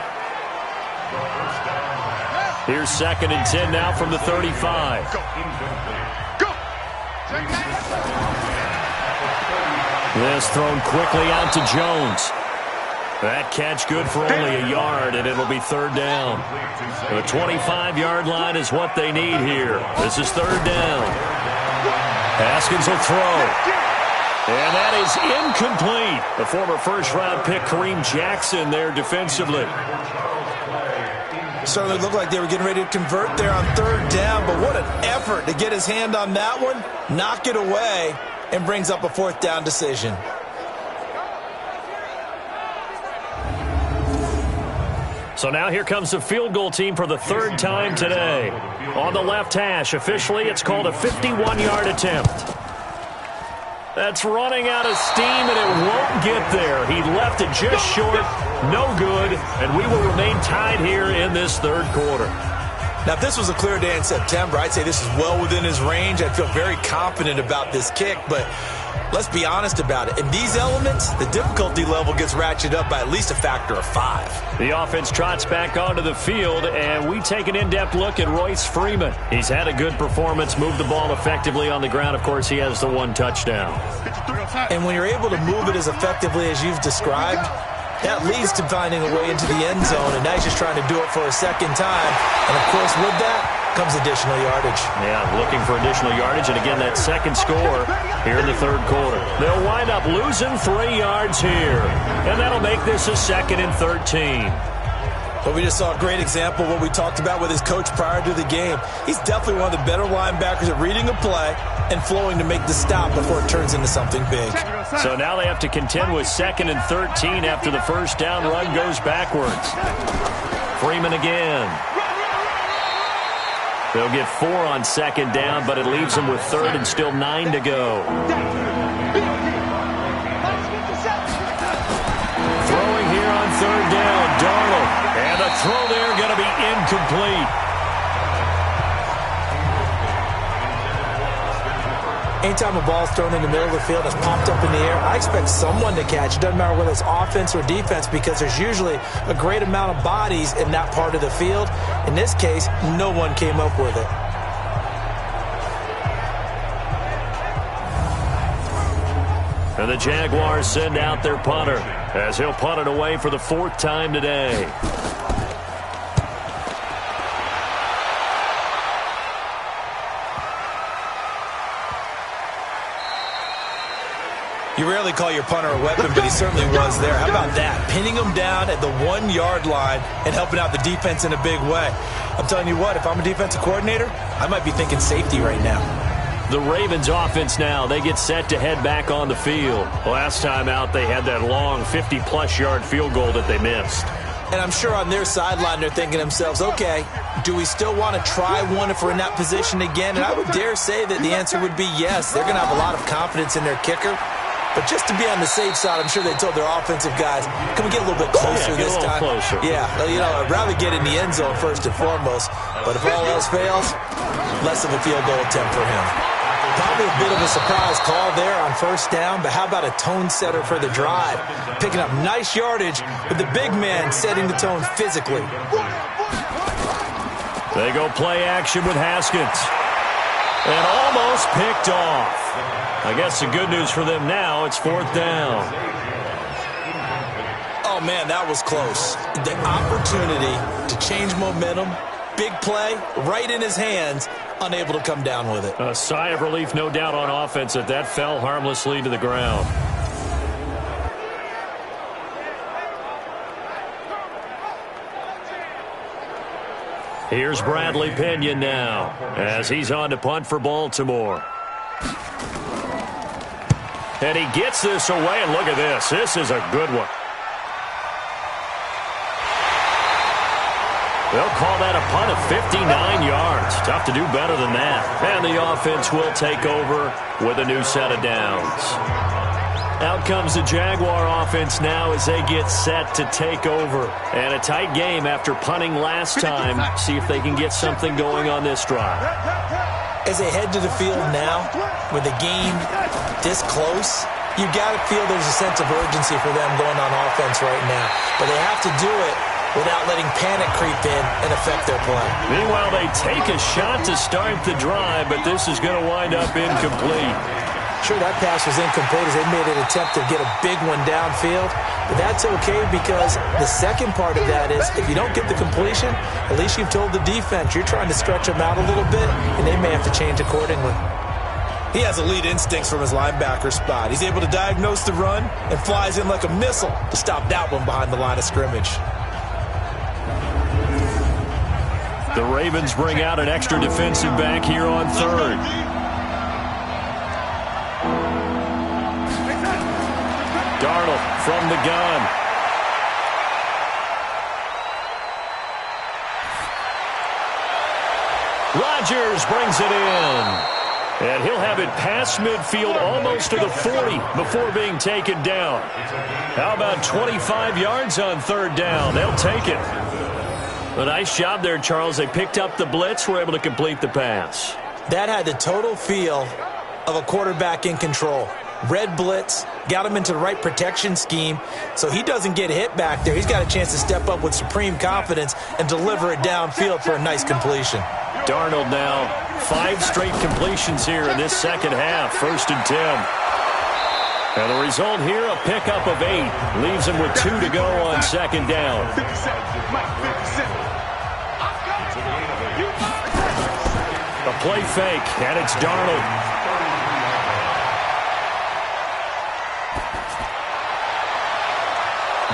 Here's 2nd and 10 now from the 35. Go. This thrown quickly out to Jones. That catch good for only a yard, and it'll be 3rd down. The 25-yard line is what they need here. This is 3rd down. Haskins will throw. And that is incomplete. The former first-round pick, Kareem Jackson, there defensively. Certainly looked like they were getting ready to convert there on 3rd down, but what an effort to get his hand on that one, knock it away, and brings up a 4th down decision. So now here comes the field goal team for the 3rd time today. On the left hash, officially it's called a 51-yard attempt. That's running out of steam, and it won't get there. He left it just short, no good, and we will remain tied here in this 3rd quarter. Now, if this was a clear day in September, I'd say this is well within his range. I'd feel very confident about this kick, but let's be honest about it. In these elements, the difficulty level gets ratcheted up by at least a factor of 5. The offense trots back onto the field, and we take an in-depth look at Royce Freeman. He's had a good performance, moved the ball effectively on the ground. Of course, he has the 1 touchdown. And when you're able to move it as effectively as you've described, that leads to finding a way into the end zone, and now he's just trying to do it for a 2nd time. And, of course, with that comes additional yardage. Yeah, looking for additional yardage, and again, that 2nd score here in the 3rd quarter. They'll wind up losing 3 yards here, and that'll make this a 2nd and 13. But we just saw a great example of what we talked about with his coach prior to the game. He's definitely one of the better linebackers at reading a play and flowing to make the stop before it turns into something big. So now they have to contend with 2nd and 13 after the 1st down run goes backwards. Freeman again. They'll get 4 on 2nd down, but it leaves them with 3rd and still 9 to go. Throwing here on 3rd down, Darnold. And the throw there going to be incomplete. Anytime a ball's thrown in the middle of the field, it's popped up in the air, I expect someone to catch. It doesn't matter whether it's offense or defense, because there's usually a great amount of bodies in that part of the field. In this case, no one came up with it. And the Jaguars send out their punter as he'll punt it away for the 4th time today. You rarely call your punter a weapon, but he certainly was there. How about that? Pinning him down at the 1-yard line and helping out the defense in a big way. I'm telling you what, if I'm a defensive coordinator, I might be thinking safety right now. The Ravens offense now, they get set to head back on the field. Last time out, they had that long 50-plus yard field goal that they missed. And I'm sure on their sideline they're thinking to themselves, okay, do we still want to try one if we're in that position again? And I would dare say that the answer would be yes. They're going to have a lot of confidence in their kicker. But just to be on the safe side, I'm sure they told their offensive guys, can we get a little bit closer this time? Closer. Yeah, you know, I'd rather get in the end zone first and foremost. But if all else fails, less of a field goal attempt for him. Probably a bit of a surprise call there on 1st down, but how about a tone setter for the drive? Picking up nice yardage with the big man setting the tone physically. They go play action with Haskins. And almost picked off. I guess the good news for them now, it's 4th down. Oh, man, that was close. The opportunity to change momentum, big play, right in his hands, unable to come down with it. A sigh of relief, no doubt, on offense that fell harmlessly to the ground. Here's Bradley Pinion now as he's on to punt for Baltimore. And he gets this away, and look at this. This is a good one. They'll call that a punt of 59 yards. Tough to do better than that. And the offense will take over with a new set of downs. Out comes the Jaguar offense now as they get set to take over. And a tight game after punting last time. See if they can get something going on this drive. As they head to the field now, with the game this close, you got to feel there's a sense of urgency for them going on offense right now. But they have to do it without letting panic creep in and affect their play. Meanwhile, they take a shot to start the drive, but this is going to wind up incomplete. Sure, that pass was incomplete as they made an attempt to get a big one downfield. But that's okay because the second part of that is if you don't get the completion, at least you've told the defense you're trying to stretch them out a little bit, and they may have to change accordingly. He has elite instincts from his linebacker spot. He's able to diagnose the run and flies in like a missile to stop that one behind the line of scrimmage. The Ravens bring out an extra defensive back here on 3rd. Darnold from the gun. Rodgers brings it in. And he'll have it past midfield almost to the 40 before being taken down. How about 25 yards on 3rd down? They'll take it. A nice job there, Charles. They picked up the blitz, were able to complete the pass. That had the total feel of a quarterback in control. Red blitz, got him into the right protection scheme, so he doesn't get hit back there. He's got a chance to step up with supreme confidence and deliver it downfield for a nice completion. Darnold now, 5 straight completions here in this second half, 1st and 10. And the result here, a pickup of 8. Leaves him with 2 to go on 2nd down. A play fake, and it's Darnold.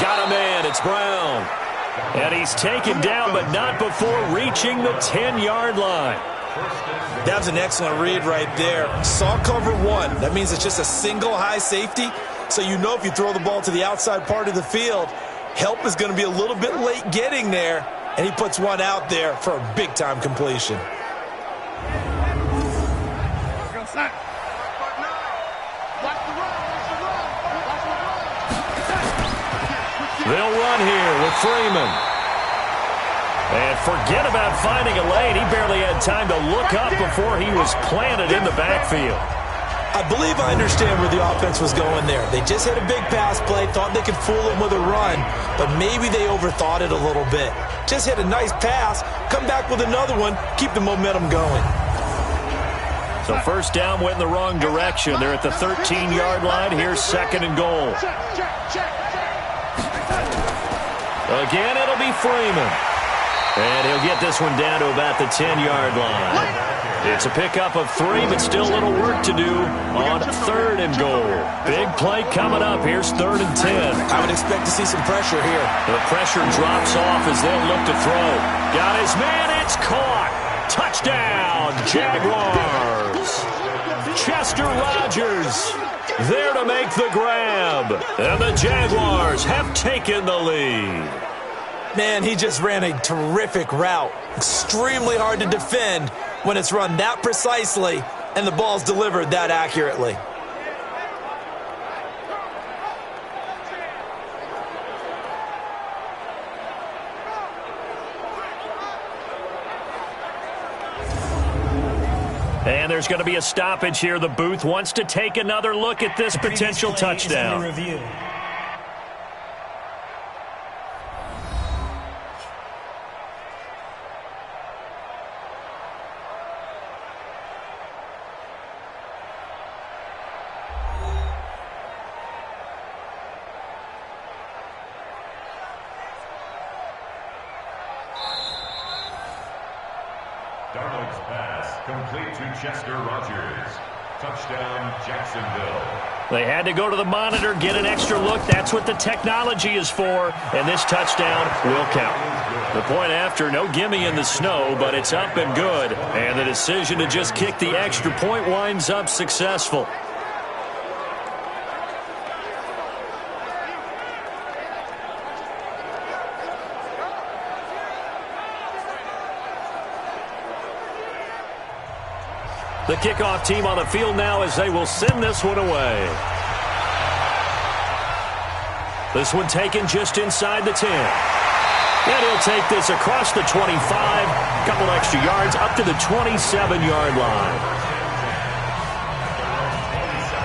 Got a man, it's Brown. And he's taken down, but not before reaching the 10-yard line. That was an excellent read right there. Saw cover 1. That means it's just a single high safety. So you know if you throw the ball to the outside part of the field, help is going to be a little bit late getting there. And he puts one out there for a big-time completion. They'll run here with Freeman. And forget about finding a lane. He barely had time to look up before he was planted in the backfield. I believe I understand where the offense was going there. They just hit a big pass play, thought they could fool him with a run, but maybe they overthought it a little bit. Just hit a nice pass, come back with another one, keep the momentum going. So 1st down went in the wrong direction. They're at the 13-yard line. Here's 2nd and goal. Again, it'll be Freeman. And he'll get this one down to about the 10-yard line. It's a pickup of 3, but still a little work to do on 3rd and goal. Big play coming up. Here's 3rd and 10. I would expect to see some pressure here. The pressure drops off as they'll look to throw. Got his man. It's caught. Touchdown, Jaguars. Chester Rogers there to make the grab. And the Jaguars have taken the lead. Man, he just ran a terrific route. Extremely hard to defend when it's run that precisely and the ball's delivered that accurately. And there's going to be a stoppage here. The booth wants to take another look at this potential touchdown. complete to Chester Rogers. Touchdown, Jacksonville. They had to go to the monitor, get an extra look. That's what the technology is for, and this touchdown will count. The point after, no gimme in the snow, but it's up and good, and the decision to just kick the extra point winds up successful. The kickoff team on the field now as they will send this one away. This one taken just inside the 10. And he'll take this across the 25, a couple extra yards up to the 27-yard line.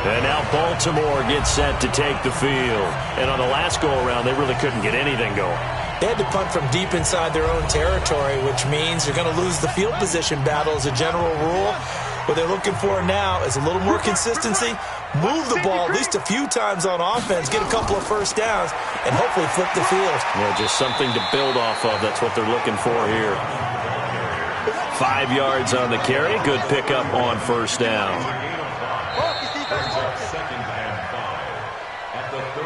And now Baltimore gets set to take the field. And on the last go-around, they really couldn't get anything going. They had to punt from deep inside their own territory, which means you're going to lose the field position battle as a general rule. What they're looking for now is a little more consistency, move the ball at least a few times on offense, get a couple of first downs, and hopefully flip the field. Yeah, just something to build off of. That's what they're looking for here. 5 yards on the carry. Good pickup on first down.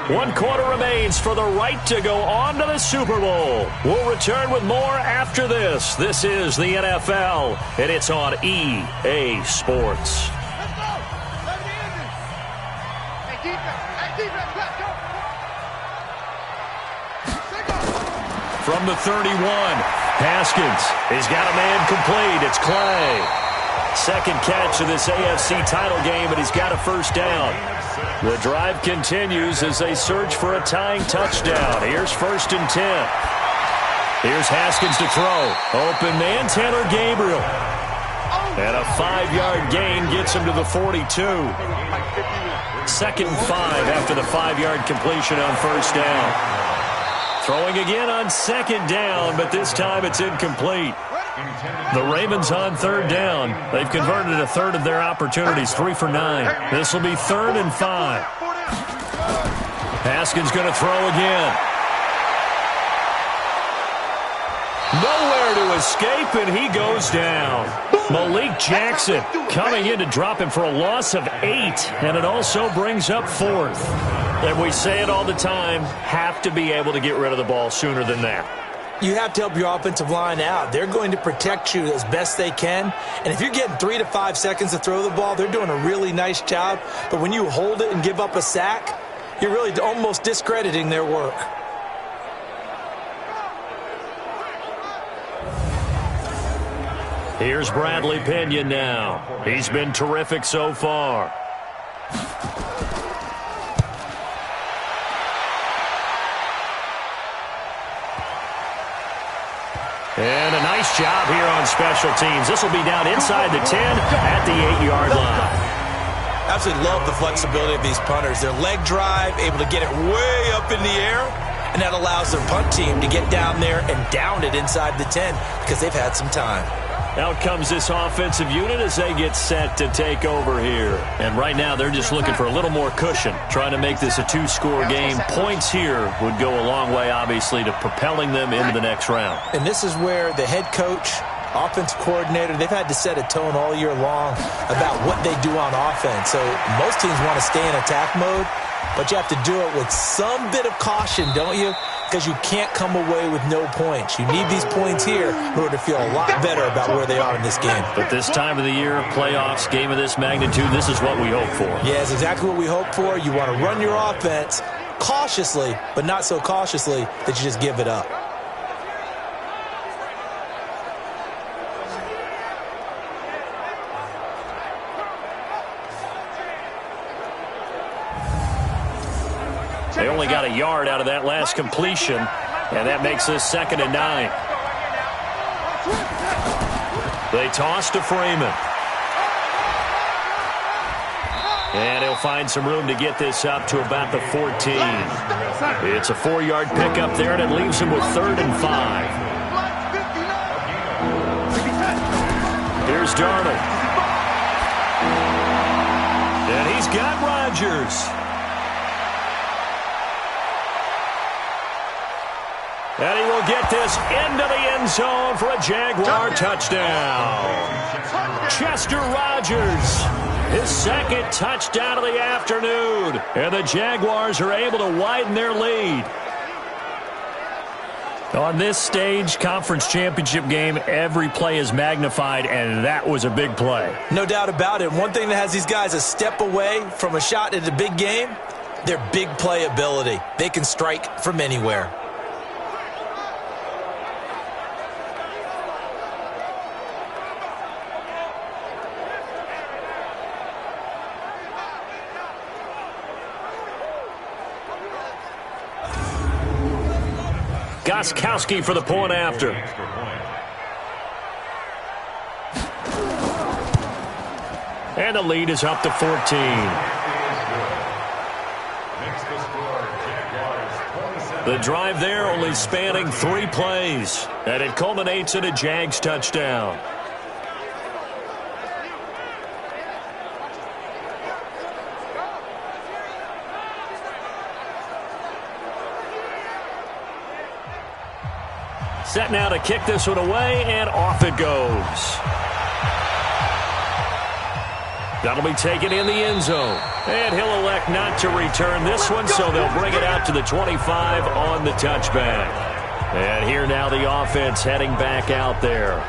1 quarter remains for the right to go on to the Super Bowl. We'll return with more after this. This is the NFL, and it's on EA Sports. From the 31, Haskins. He's got a man complete. It's Clay. Second catch of this AFC title game, and he's got a first down. The drive continues as they search for a tying touchdown. Here's 1st and 10. Here's Haskins to throw. Open man, Taylor Gabriel. And a 5-yard gain gets him to the 42. 2nd and 5 after the 5-yard completion on first down. Throwing again on 2nd down, but this time it's incomplete. The Ravens on 3rd down. They've converted a third of their opportunities, 3 for 9. This will be 3rd and 5. Haskins going to throw again. Nowhere to escape, and he goes down. Malik Jackson coming in to drop him for a loss of 8, and it also brings up 4th. And we say it all the time, have to be able to get rid of the ball sooner than that. You have to help your offensive line out. They're going to protect you as best they can. And if you're getting 3 to 5 seconds to throw the ball, they're doing a really nice job. But when you hold it and give up a sack, you're really almost discrediting their work. Here's Bradley Pinion now. He's been terrific so far. And a nice job here on special teams. This will be down inside the 10 at the 8-yard line. Absolutely love the flexibility of these punters. Their leg drive, able to get it way up in the air, and that allows their punt team to get down there and down it inside the 10 because they've had some time. Out comes this offensive unit as they get set to take over here. And right now they're just looking for a little more cushion, trying to make this a 2-score game. Points here would go a long way, obviously, to propelling them into the next round. And this is where the head coach, offensive coordinator, they've had to set a tone all year long about what they do on offense. So most teams want to stay in attack mode, but you have to do it with some bit of caution, don't you? Because you can't come away with no points. You need these points here in order to feel a lot better about where they are in this game. But this time of the year, playoffs, game of this magnitude, this is what we hope for. Yeah, it's exactly what we hope for. You want to run your offense cautiously, but not so cautiously that you just give it up. They only got a yard out of that last completion, and that makes this 2nd and 9. They toss to Freeman. And he'll find some room to get this up to about the 14. It's a 4-yard pickup there, and it leaves him with 3rd and 5. Here's Darnold. And he's got Rodgers. And he will get this into the end zone for a Jaguar touchdown. Chester Rogers, his second touchdown of the afternoon. And the Jaguars are able to widen their lead. On this stage, conference championship game, every play is magnified, and that was a big play. No doubt about it. One thing that has these guys a step away from a shot at a big game, their big play ability. They can strike from anywhere. Gostkowski for the point after. And the lead is up to 14. The drive there only spanning 3 plays. And it culminates in a Jags touchdown. Set now to kick this one away, and off it goes. That'll be taken in the end zone. And he'll elect not to return this one, so they'll bring it out to the 25 on the touchback. And here now the offense heading back out there.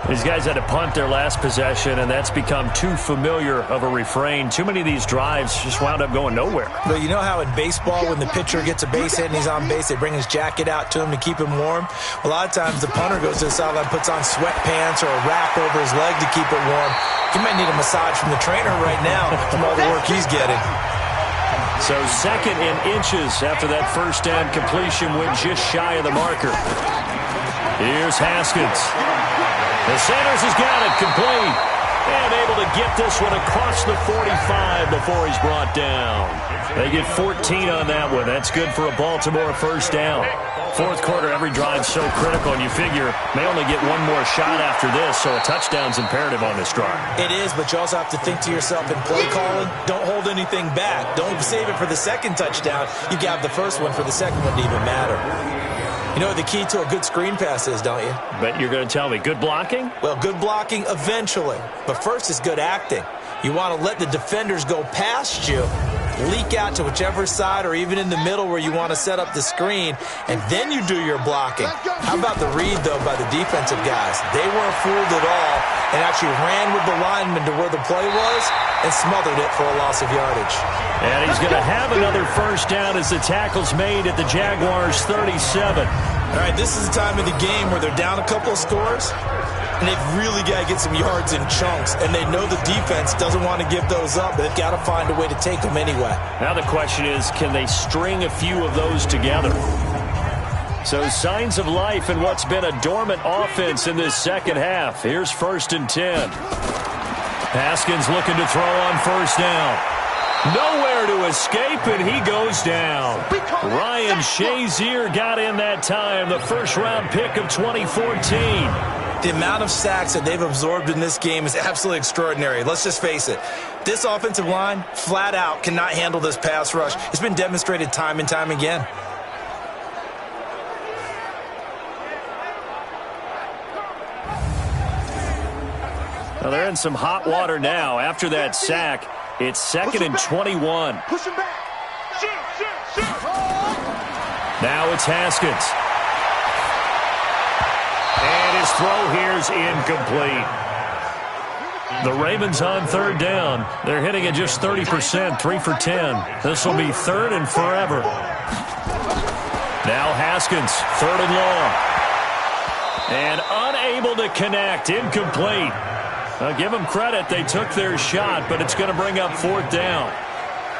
These guys had to punt their last possession, and that's become too familiar of a refrain. Too many of these drives just wound up going nowhere. Well, you know how in baseball, when the pitcher gets a base hit and he's on base, they bring his jacket out to him to keep him warm? A lot of times the punter goes to the sideline, puts on sweatpants or a wrap over his leg to keep it warm. He might need a massage from the trainer right now from all the work he's getting. So second in inches after that first down completion went just shy of the marker. Here's Haskins. The Sanders has got it complete. And able to get this one across the 45 before he's brought down. They get 14 on that one. That's good for a Baltimore first down. Fourth quarter, every drive's so critical, and you figure may only get one more shot after this, so a touchdown's imperative on this drive. It is, but you also have to think to yourself in play calling, don't hold anything back. Don't save it for the second touchdown. You got the first one for the second one to even matter. You know what the key to a good screen pass is, don't you? Bet you're going to tell me. Good blocking? Well, good blocking eventually. But first is good acting. You want to let the defenders go past you, leak out to whichever side or even in the middle where you want to set up the screen, and then you do your blocking. How about the read, though, by the defensive guys? They weren't fooled at all and actually ran with the lineman to where the play was and smothered it for a loss of yardage. And he's going to have another first down as the tackle's made at the Jaguars' 37. All right, this is the time of the game where they're down a couple of scores, and they've really got to get some yards in chunks, and they know the defense doesn't want to give those up, but they've got to find a way to take them anyway. Now the question is, can they string a few of those together? So signs of life in what's been a dormant offense in this second half. Here's 1st and 10. Haskins looking to throw on first down. Nowhere to escape, and he goes down. Ryan Shazier got in that time, the first-round pick of 2014. The amount of sacks that they've absorbed in this game is absolutely extraordinary. Let's just face it. This offensive line, flat out, cannot handle this pass rush. It's been demonstrated time and time again. Well, they're in some hot water now. After that sack, it's 2nd and 21. Push him back. Shoot. Now it's Haskins. And his throw here's incomplete. The Ravens on 3rd down. They're hitting at just 30%, 3 for 10. This will be 3rd and forever. Now Haskins, 3rd and long. And unable to connect, incomplete. Give them credit, they took their shot, but it's going to bring up 4th down.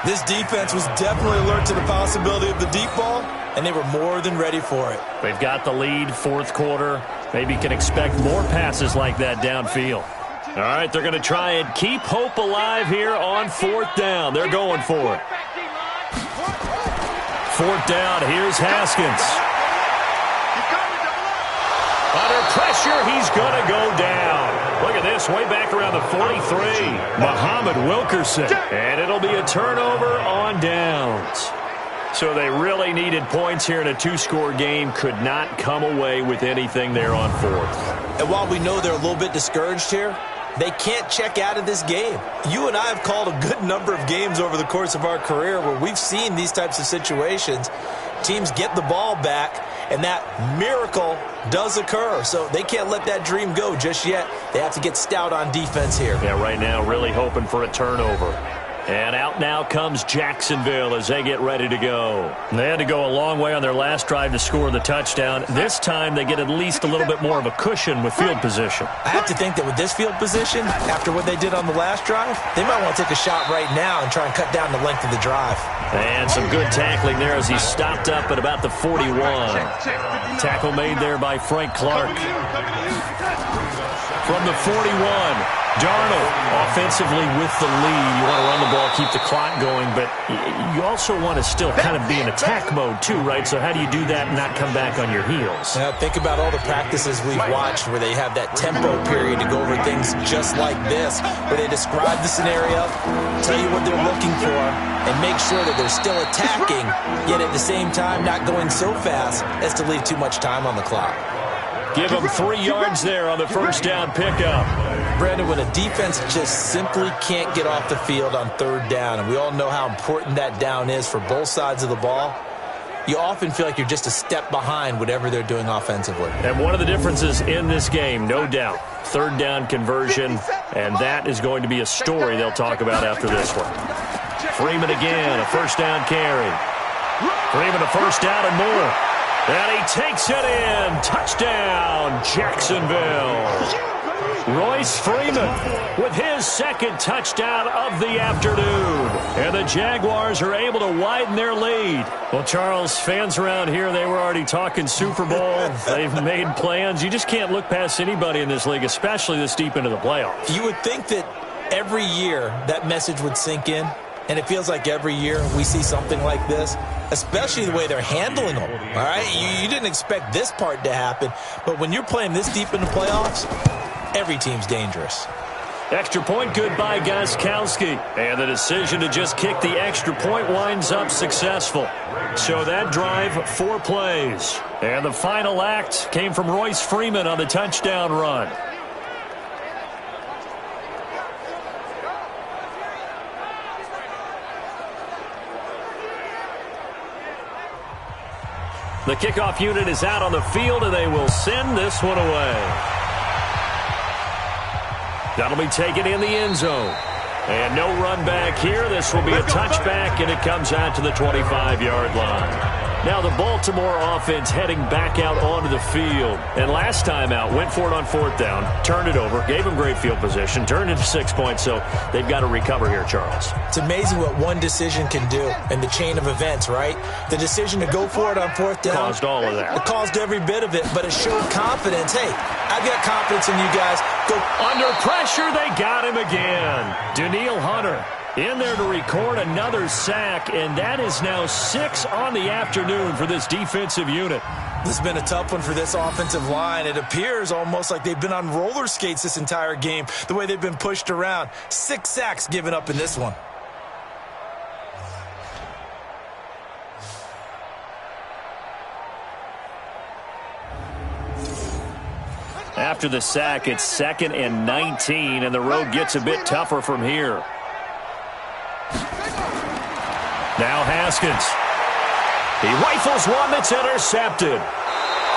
This defense was definitely alert to the possibility of the deep ball, and they were more than ready for it. They've got the lead, 4th quarter. Maybe you can expect more passes like that downfield. All right, they're going to try and keep hope alive here on 4th down. They're going for it. 4th down, here's Haskins. Under pressure, he's going to go down. Look at this, way back around the 43. Muhammad Wilkerson. And it'll be a turnover on downs. So they really needed points here in a two-score game. Could not come away with anything there on fourth. And while we know they're a little bit discouraged here, they can't check out of this game. You and I have called a good number of games over the course of our career where we've seen these types of situations. Teams get the ball back, and that miracle does occur. So they can't let that dream go just yet. They have to get stout on defense here. Yeah, right now really hoping for a turnover. And out now comes Jacksonville as they get ready to go. They had to go a long way on their last drive to score the touchdown. This time they get at least a little bit more of a cushion with field position. I have to think that with this field position, after what they did on the last drive, they might want to take a shot right now and try and cut down the length of the drive. And some good tackling there as he stopped up at about the 41. Tackle made there by Frank Clark. From the 41. Darnold offensively with the lead. You want to run the ball, keep the clock going, but you also want to still kind of be in attack mode too, right? So how do you do that and not come back on your heels? Now, think about all the practices we've watched where they have that tempo period to go over things just like this, where they describe the scenario, tell you what they're looking for, and make sure that they're still attacking, yet at the same time not going so fast as to leave too much time on the clock. Give them 3 yards there on the first down pickup. Brandon, when a defense just simply can't get off the field on third down, and we all know how important that down is for both sides of the ball, you often feel like you're just a step behind whatever they're doing offensively. And one of the differences in this game, no doubt, third down conversion, and that is going to be a story they'll talk about after this one. Freeman again, a first down carry. Freeman a first down and more. And he takes it in. Touchdown, Jacksonville. Royce Freeman with his second touchdown of the afternoon. And the Jaguars are able to widen their lead. Well, Charles, fans around here, they were already talking Super Bowl. They've made plans. You just can't look past anybody in this league, especially this deep into the playoffs. You would think that every year that message would sink in. And it feels like every year we see something like this, especially the way they're handling them. All right, you didn't expect this part to happen, but when you're playing this deep in the playoffs, every team's dangerous. Extra point good by Gostkowski. And the decision to just kick the extra point winds up successful. So that drive, 4 plays. And the final act came from Royce Freeman on the touchdown run. The kickoff unit is out on the field, and they will send this one away. That'll be taken in the end zone. And no run back here. This will be a touchback, and it comes out to the 25-yard line. Now the Baltimore offense heading back out onto the field. And last time out, went for it on fourth down, turned it over, gave them great field position, turned it to 6 points, so they've got to recover here, Charles. It's amazing what one decision can do in the chain of events, right? The decision to go for it on fourth down. Caused all of that. It caused every bit of it, but it showed confidence. Hey, I've got confidence in you guys. Go. Under pressure, they got him again. Danielle Hunter in there to record another sack, and that is now 6 on the afternoon for this defensive unit. This has been a tough one for this offensive line. It appears almost like they've been on roller skates this entire game, the way they've been pushed around. 6 sacks given up in this one. After the sack, it's 2nd and 19, and the road gets a bit tougher from here. Now Haskins. He rifles one that's intercepted.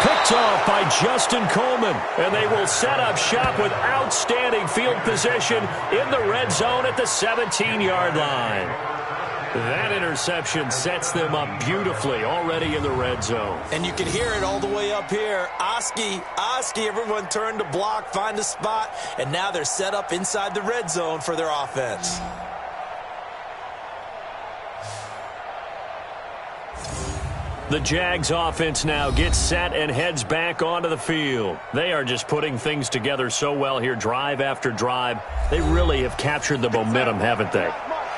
Picked off by Justin Coleman. And they will set up shop with outstanding field position in the red zone at the 17-yard line. That interception sets them up beautifully already in the red zone. And you can hear it all the way up here. Oski, everyone turned to block, find a spot, and now they're set up inside the red zone for their offense. The Jags offense now gets set and heads back onto the field. They are just putting things together so well here, drive after drive. They really have captured the momentum, haven't they?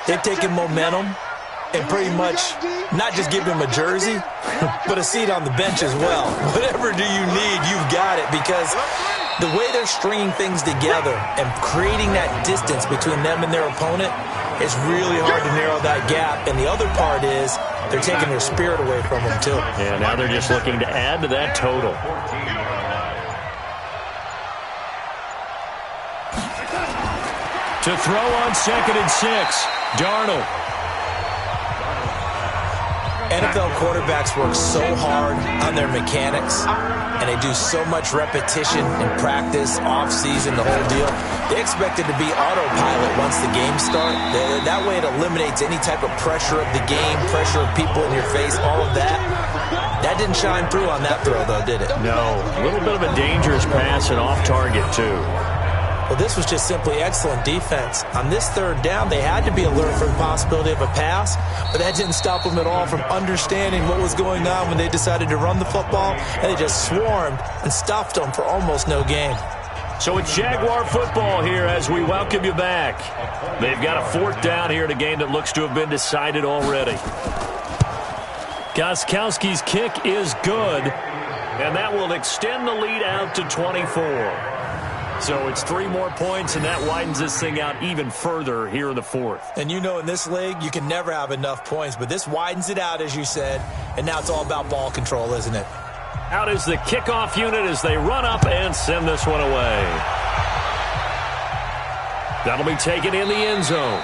They've taken momentum and pretty much not just give them a jersey, but a seat on the bench as well. Whatever do you need, you've got it, because the way they're stringing things together and creating that distance between them and their opponent, it's really hard to narrow that gap. And the other part is they're taking their spirit away from them, too. Yeah, now they're just looking to add to that total. To throw on 2nd and 6, Darnold. NFL quarterbacks work so hard on their mechanics, and they do so much repetition in practice, off-season, the whole deal. They expect it to be autopilot once the games start. That way it eliminates any type of pressure of the game, pressure of people in your face, all of that. That didn't shine through on that throw, though, did it? No. A little bit of a dangerous pass and off target, too. Well, this was just simply excellent defense. On this 3rd down, they had to be alert for the possibility of a pass, but that didn't stop them at all from understanding what was going on when they decided to run the football, and they just swarmed and stuffed them for almost no gain. So it's Jaguar football here as we welcome you back. They've got a 4th down here in a game that looks to have been decided already. Gostkowski's kick is good, and that will extend the lead out to 24. So it's 3 more points, and that widens this thing out even further here in the 4th. And you know in this league, you can never have enough points, but this widens it out, as you said, and now it's all about ball control, isn't it? Out is the kickoff unit as they run up and send this one away. That'll be taken in the end zone.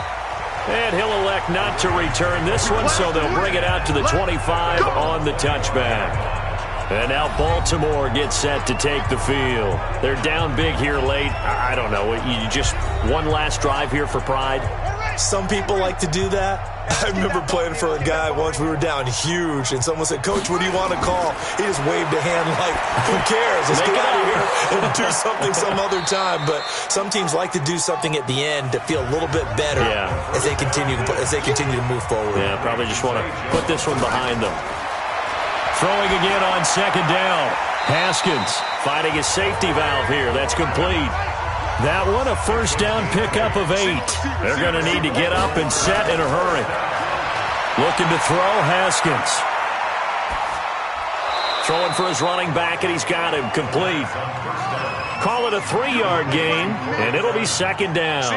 And he'll elect not to return this one, so they'll bring it out to the 25 on the touchback. And now Baltimore gets set to take the field. They're down big here late. I don't know. You just one last drive here for pride? Some people like to do that. I remember playing for a guy once. We were down huge, and someone said, "Coach, what do you want to call?" He just waved a hand like, who cares? Let's get out of here and do something some other time. But some teams like to do something at the end to feel a little bit better as they continue to move forward. Yeah, probably just want to put this one behind them. Throwing again on 2nd down. Haskins finding a safety valve here. That's complete. That one a 1st down pickup of 8. They're going to need to get up and set in a hurry. Looking to throw, Haskins. Throwing for his running back, and he's got him complete. Call it a 3-yard gain, and it'll be 2nd down.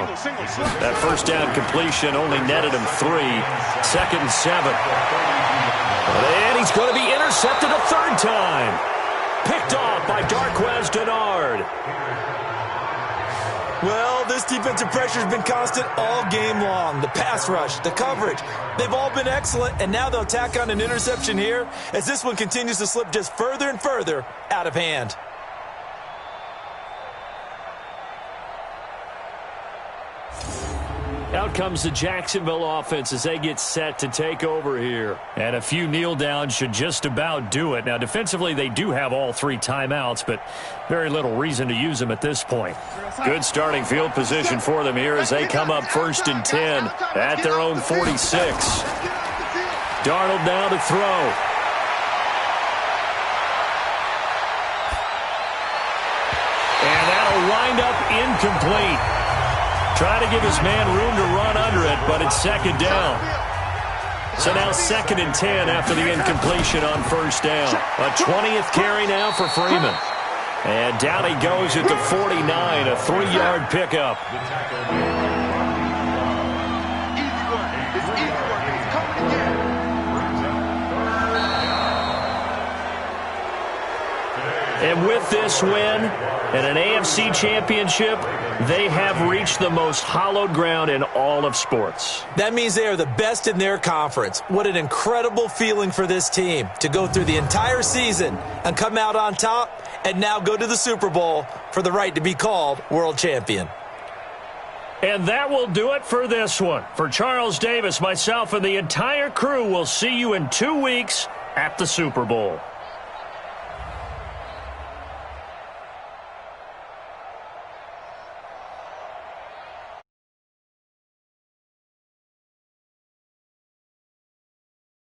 That 1st down completion only netted him 3. 2nd and 7. And he's going to be intercepted a 3rd time. Picked off by Darquez Denard. Well, this defensive pressure has been constant all game long. The pass rush, the coverage, they've all been excellent, and now they'll tack on an interception here as this one continues to slip just further and further out of hand. Out comes the Jacksonville offense as they get set to take over here. And a few kneel downs should just about do it. Now, defensively, they do have all 3 timeouts, but very little reason to use them at this point. Good starting field position for them here as they come up 1st and 10 at their own 46. Darnold now to throw. And that'll wind up incomplete. Trying to give his man room to run under it, but it's 2nd down. So now 2nd and 10 after the incompletion on 1st down. A 20th carry now for Freeman. And down he goes at the 49, a 3-yard pickup. And with this win and an AFC championship, they have reached the most hallowed ground in all of sports. That means they are the best in their conference. What an incredible feeling for this team to go through the entire season and come out on top and now go to the Super Bowl for the right to be called world champion. And that will do it for this one. For Charles Davis, myself, and the entire crew, we'll see you in 2 weeks at the Super Bowl.